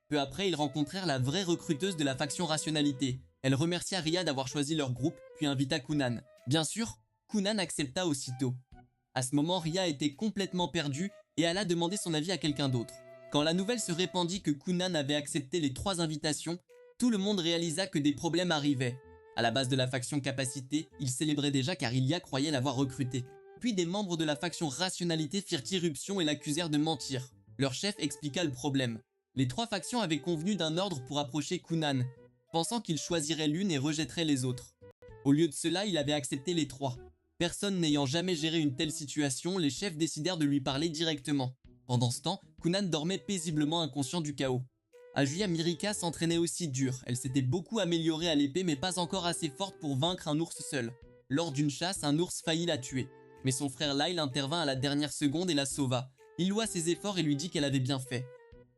A: Peu après, ils rencontrèrent la vraie recruteuse de la faction Rationalité. Elle remercia Ria d'avoir choisi leur groupe, puis invita Kunan. Bien sûr, Kunan accepta aussitôt. À ce moment, Ria était complètement perdue et alla demander son avis à quelqu'un d'autre. Quand la nouvelle se répandit que Kunan avait accepté les 3 invitations, tout le monde réalisa que des problèmes arrivaient. À la base de la faction Capacité, ils célébraient déjà car Ilia croyait l'avoir recruté. Puis des membres de la faction Rationalité firent irruption et l'accusèrent de mentir. Leur chef expliqua le problème. Les 3 factions avaient convenu d'un ordre pour approcher Kunan, pensant qu'il choisirait l'une et rejetterait les autres. Au lieu de cela, il avait accepté les 3. Personne n'ayant jamais géré une telle situation, les chefs décidèrent de lui parler directement. Pendant ce temps, Kunan dormait paisiblement inconscient du chaos. Ajuya Mirika s'entraînait aussi dur. Elle s'était beaucoup améliorée à l'épée mais pas encore assez forte pour vaincre un ours seul. Lors d'une chasse, un ours faillit la tuer. Mais son frère Lyle intervint à la dernière seconde et la sauva. Il loua ses efforts et lui dit qu'elle avait bien fait.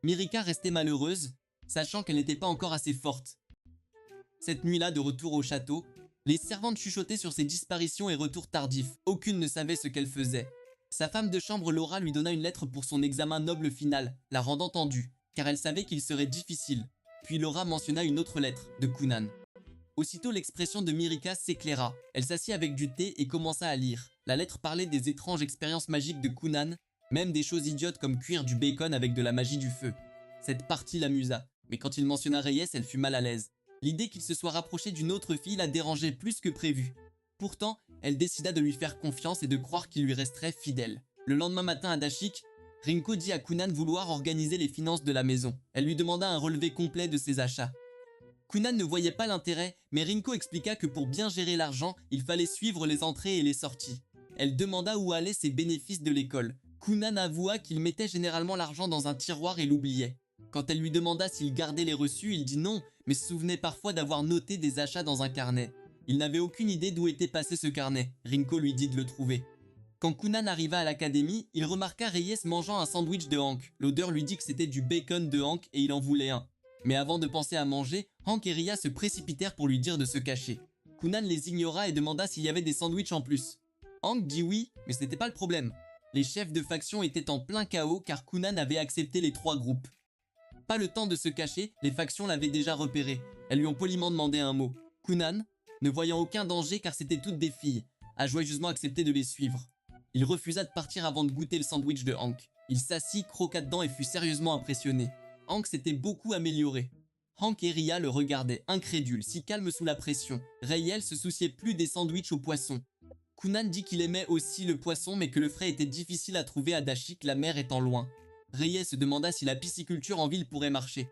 A: Mirika restait malheureuse, sachant qu'elle n'était pas encore assez forte. Cette nuit-là, de retour au château, les servantes chuchotaient sur ses disparitions et retours tardifs. Aucune ne savait ce qu'elle faisait. Sa femme de chambre Laura lui donna une lettre pour son examen noble final, la rendant tendue, car elle savait qu'il serait difficile. Puis Laura mentionna une autre lettre, de Kunan. Aussitôt l'expression de Mirika s'éclaira. Elle s'assit avec du thé et commença à lire. La lettre parlait des étranges expériences magiques de Kunan, même des choses idiotes comme cuire du bacon avec de la magie du feu. Cette partie l'amusa, mais quand il mentionna Reyes, elle fut mal à l'aise. L'idée qu'il se soit rapproché d'une autre fille la dérangeait plus que prévu. Pourtant, elle décida de lui faire confiance et de croire qu'il lui resterait fidèle. Le lendemain matin à Dashik, Rinko dit à Kunan vouloir organiser les finances de la maison. Elle lui demanda un relevé complet de ses achats. Kunan ne voyait pas l'intérêt, mais Rinko expliqua que pour bien gérer l'argent, il fallait suivre les entrées et les sorties. Elle demanda où allaient ses bénéfices de l'école. Kunan avoua qu'il mettait généralement l'argent dans un tiroir et l'oubliait. Quand elle lui demanda s'il gardait les reçus, il dit non, mais se souvenait parfois d'avoir noté des achats dans un carnet. Il n'avait aucune idée d'où était passé ce carnet. Rinko lui dit de le trouver. Quand Kunan arriva à l'académie, il remarqua Reyes mangeant un sandwich de Hank. L'odeur lui dit que c'était du bacon de Hank et il en voulait un. Mais avant de penser à manger, Hank et Ria se précipitèrent pour lui dire de se cacher. Kunan les ignora et demanda s'il y avait des sandwichs en plus. Hank dit oui, mais ce n'était pas le problème. Les chefs de faction étaient en plein chaos car Kunan avait accepté les 3 groupes. Pas le temps de se cacher, les factions l'avaient déjà repéré. Elles lui ont poliment demandé un mot. Kunan, ne voyant aucun danger car c'étaient toutes des filles, a joyeusement accepté de les suivre. Il refusa de partir avant de goûter le sandwich de Hank. Il s'assit, croqua dedans et fut sérieusement impressionné. Hank s'était beaucoup amélioré. Hank et Ria le regardaient, incrédules, si calmes sous la pression. Rayel se souciait plus des sandwichs au poisson. Kunan dit qu'il aimait aussi le poisson mais que le frais était difficile à trouver à Dashik, la mer étant loin. Reyes se demanda si la pisciculture en ville pourrait marcher.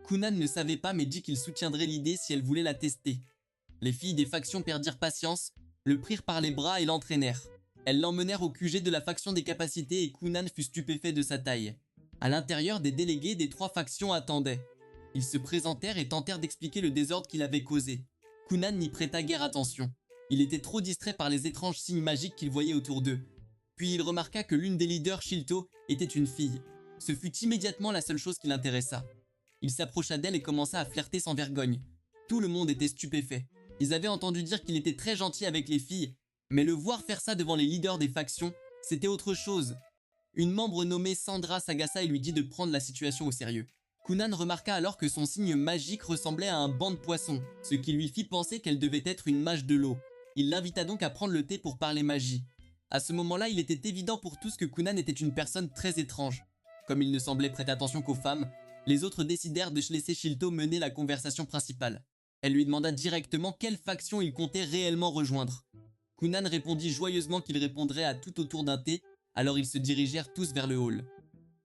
A: Kunan ne savait pas mais dit qu'il soutiendrait l'idée si elle voulait la tester. Les filles des factions perdirent patience, le prirent par les bras et l'entraînèrent. Elles l'emmenèrent au QG de la faction des capacités et Kunan fut stupéfait de sa taille. À l'intérieur, des délégués des 3 factions attendaient. Ils se présentèrent et tentèrent d'expliquer le désordre qu'il avait causé. Kunan n'y prêta guère attention. Il était trop distrait par les étranges signes magiques qu'il voyait autour d'eux. Puis il remarqua que l'une des leaders, Shilto, était une fille. Ce fut immédiatement la seule chose qui l'intéressa. Il s'approcha d'elle et commença à flirter sans vergogne. Tout le monde était stupéfait. Ils avaient entendu dire qu'il était très gentil avec les filles, Mais le voir faire ça devant les leaders des factions, c'était autre chose. Une membre nommée Sandra s'agaça et lui dit de prendre la situation au sérieux. Kunan remarqua alors que son signe magique ressemblait à un banc de poissons, ce qui lui fit penser qu'elle devait être une mage de l'eau. Il l'invita donc à prendre le thé pour parler magie. À ce moment-là, il était évident pour tous que Kunan était une personne très étrange. Comme il ne semblait prêter attention qu'aux femmes, les autres décidèrent de laisser Shilto mener la conversation principale. Elle lui demanda directement quelle faction il comptait réellement rejoindre. Kunan répondit joyeusement qu'il répondrait à tout autour d'un thé, alors ils se dirigèrent tous vers le hall.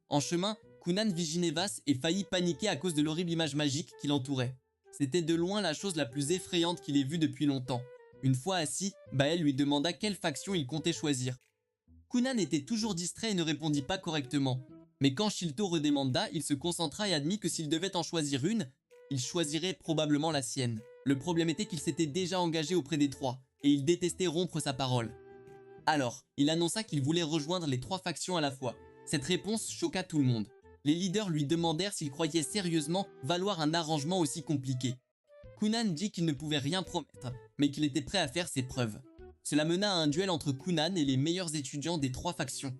A: En chemin, Kunan vit Ginevas et faillit paniquer à cause de l'horrible image magique qui l'entourait. C'était de loin la chose la plus effrayante qu'il ait vue depuis longtemps. Une fois assis, Bael lui demanda quelle faction il comptait choisir. Kunan était toujours distrait et ne répondit pas correctement. Mais quand Shilto redemanda, il se concentra et admit que s'il devait en choisir une, il choisirait probablement la sienne. Le problème était qu'il s'était déjà engagé auprès des trois, et il détestait rompre sa parole. Alors, il annonça qu'il voulait rejoindre les trois factions à la fois. Cette réponse choqua tout le monde. Les leaders lui demandèrent s'il croyait sérieusement valoir un arrangement aussi compliqué. Kunan dit qu'il ne pouvait rien promettre, mais qu'il était prêt à faire ses preuves. Cela mena à un duel entre Kunan et les meilleurs étudiants des trois factions.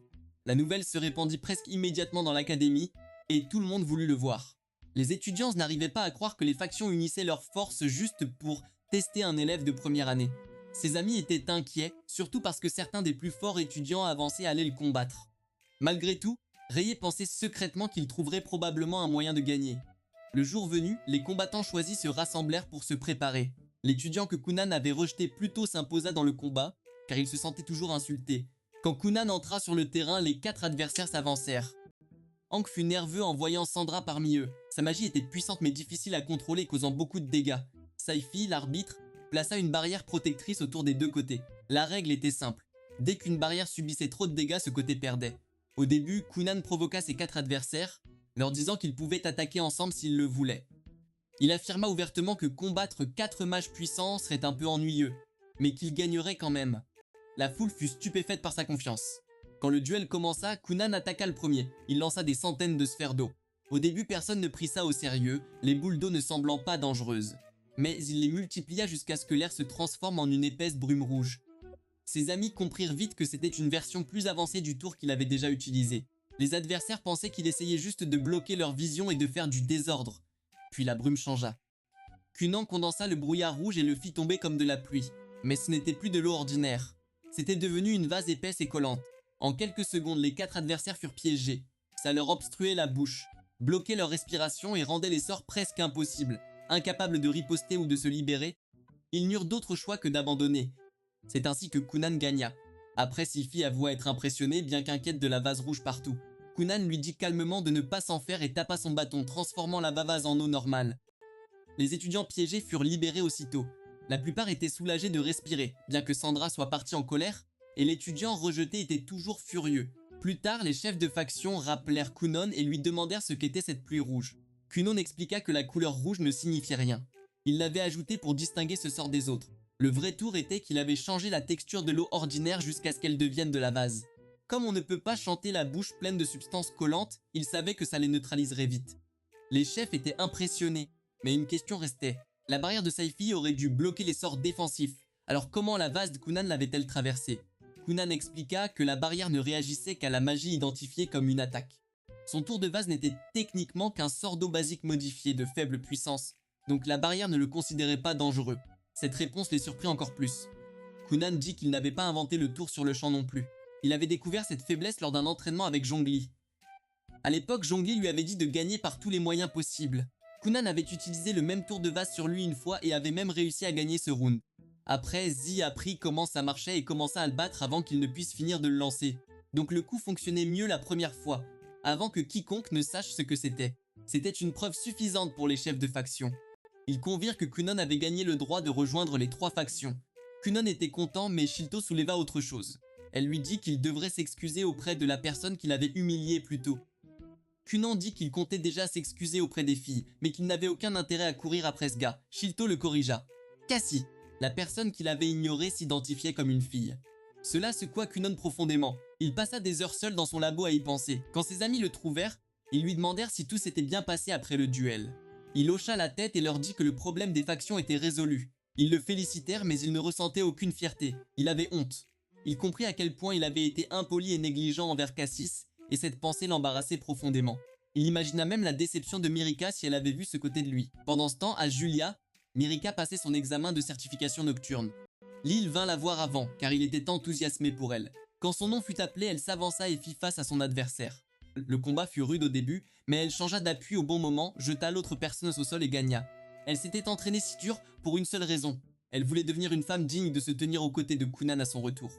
A: La nouvelle se répandit presque immédiatement dans l'académie, et tout le monde voulut le voir. Les étudiants n'arrivaient pas à croire que les factions unissaient leurs forces juste pour tester un élève de première année. Ses amis étaient inquiets, surtout parce que certains des plus forts étudiants avancés allaient le combattre. Malgré tout, Reye pensait secrètement qu'il trouverait probablement un moyen de gagner. Le jour venu, les combattants choisis se rassemblèrent pour se préparer. L'étudiant que Kunan avait rejeté plus tôt s'imposa dans le combat, car il se sentait toujours insulté. Quand Kunan entra sur le terrain, les 4 adversaires s'avancèrent. Hank fut nerveux en voyant Sandra parmi eux. Sa magie était puissante mais difficile à contrôler, causant beaucoup de dégâts. Saifi, l'arbitre, plaça une barrière protectrice autour des deux côtés. La règle était simple. Dès qu'une barrière subissait trop de dégâts, ce côté perdait. Au début, Kunan provoqua ses 4 adversaires, leur disant qu'ils pouvaient attaquer ensemble s'ils le voulaient. Il affirma ouvertement que combattre 4 mages puissants serait un peu ennuyeux, mais qu'il gagnerait quand même. La foule fut stupéfaite par sa confiance. Quand le duel commença, Kunan attaqua le premier. Il lança des centaines de sphères d'eau. Au début, personne ne prit ça au sérieux, les boules d'eau ne semblant pas dangereuses. Mais il les multiplia jusqu'à ce que l'air se transforme en une épaisse brume rouge. Ses amis comprirent vite que c'était une version plus avancée du tour qu'il avait déjà utilisé. Les adversaires pensaient qu'il essayait juste de bloquer leur vision et de faire du désordre. Puis la brume changea. Kunan condensa le brouillard rouge et le fit tomber comme de la pluie. Mais ce n'était plus de l'eau ordinaire. C'était devenu une vase épaisse et collante. En quelques secondes, les 4 adversaires furent piégés. Ça leur obstruait la bouche, bloquait leur respiration et rendait les sorts presque impossibles. Incapables de riposter ou de se libérer, ils n'eurent d'autre choix que d'abandonner. C'est ainsi que Kunan gagna. Après, Sylphie avoua être impressionnée, bien qu'inquiète de la vase rouge partout. Kunan lui dit calmement de ne pas s'en faire et tapa son bâton, transformant la vase en eau normale. Les étudiants piégés furent libérés aussitôt. La plupart étaient soulagés de respirer, bien que Sandra soit partie en colère, et l'étudiant rejeté était toujours furieux. Plus tard, les chefs de faction rappelèrent Kunan et lui demandèrent ce qu'était cette pluie rouge. Kunan expliqua que la couleur rouge ne signifiait rien. Il l'avait ajouté pour distinguer ce sort des autres. Le vrai tour était qu'il avait changé la texture de l'eau ordinaire jusqu'à ce qu'elle devienne de la vase. Comme on ne peut pas chanter la bouche pleine de substances collantes, il savait que ça les neutraliserait vite. Les chefs étaient impressionnés, mais une question restait. La barrière de Saifi aurait dû bloquer les sorts défensifs. Alors comment la vase de Kunan l'avait-elle traversée? Kunan expliqua que la barrière ne réagissait qu'à la magie identifiée comme une attaque. Son tour de vase n'était techniquement qu'un sort d'eau basique modifié de faible puissance, donc la barrière ne le considérait pas dangereux. Cette réponse les surprit encore plus. Kunan dit qu'il n'avait pas inventé le tour sur le champ non plus. Il avait découvert cette faiblesse lors d'un entraînement avec Zhongli. À l'époque, Zhongli lui avait dit de gagner par tous les moyens possibles. Kunan avait utilisé le même tour de vase sur lui une fois et avait même réussi à gagner ce round. Après, Zi apprit comment ça marchait et commença à le battre avant qu'il ne puisse finir de le lancer. Donc le coup fonctionnait mieux la première fois, avant que quiconque ne sache ce que c'était. C'était une preuve suffisante pour les chefs de faction. Ils convirent que Kunan avait gagné le droit de rejoindre les 3 factions. Kunan était content, mais Shilto souleva autre chose. Elle lui dit qu'il devrait s'excuser auprès de la personne qu'il avait humiliée plus tôt. Kunan dit qu'il comptait déjà s'excuser auprès des filles, mais qu'il n'avait aucun intérêt à courir après ce gars. Shilto le corrigea. Cassie, la personne qu'il avait ignorée, s'identifiait comme une fille. Cela secoua Kunan profondément. Il passa des heures seul dans son labo à y penser. Quand ses amis le trouvèrent, ils lui demandèrent si tout s'était bien passé après le duel. Il hocha la tête et leur dit que le problème des factions était résolu. Ils le félicitèrent mais il ne ressentait aucune fierté, il avait honte. Il comprit à quel point il avait été impoli et négligent envers Cassis, et cette pensée l'embarrassait profondément. Il imagina même la déception de Mirica si elle avait vu ce côté de lui. Pendant ce temps, à Julia, Mirica passait son examen de certification nocturne. Lil vint la voir avant, car il était enthousiasmé pour elle. Quand son nom fut appelé, elle s'avança et fit face à son adversaire. Le combat fut rude au début, mais elle changea d'appui au bon moment, jeta l'autre personne au sol et gagna. Elle s'était entraînée si dur pour une seule raison. Elle voulait devenir une femme digne de se tenir aux côtés de Kunan à son retour.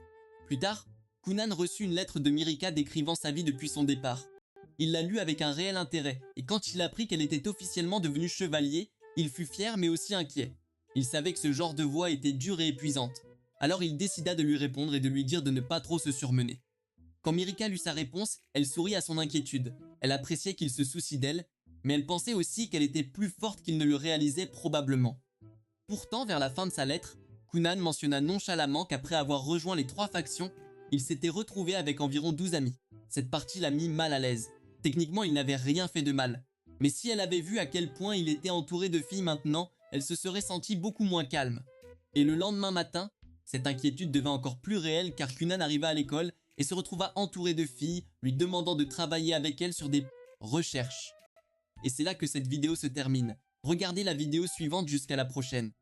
A: Plus tard, Kunan reçut une lettre de Mirica décrivant sa vie depuis son départ. Il la lut avec un réel intérêt, et quand il apprit qu'elle était officiellement devenue chevalier, il fut fier mais aussi inquiet. Il savait que ce genre de voie était dure et épuisante. Alors il décida de lui répondre et de lui dire de ne pas trop se surmener. Quand Mirica lut sa réponse, elle sourit à son inquiétude. Elle appréciait qu'il se soucie d'elle, mais elle pensait aussi qu'elle était plus forte qu'il ne le réalisait probablement. Pourtant, vers la fin de sa lettre, Kunan mentionna nonchalamment qu'après avoir rejoint les 3 factions, il s'était retrouvé avec environ 12 amis. Cette partie l'a mis mal à l'aise. Techniquement, il n'avait rien fait de mal. Mais si elle avait vu à quel point il était entouré de filles maintenant, elle se serait sentie beaucoup moins calme. Et le lendemain matin, cette inquiétude devint encore plus réelle car Kunan arriva à l'école et se retrouva entouré de filles, lui demandant de travailler avec elle sur des recherches. Et c'est là que cette vidéo se termine. Regardez la vidéo suivante jusqu'à la prochaine.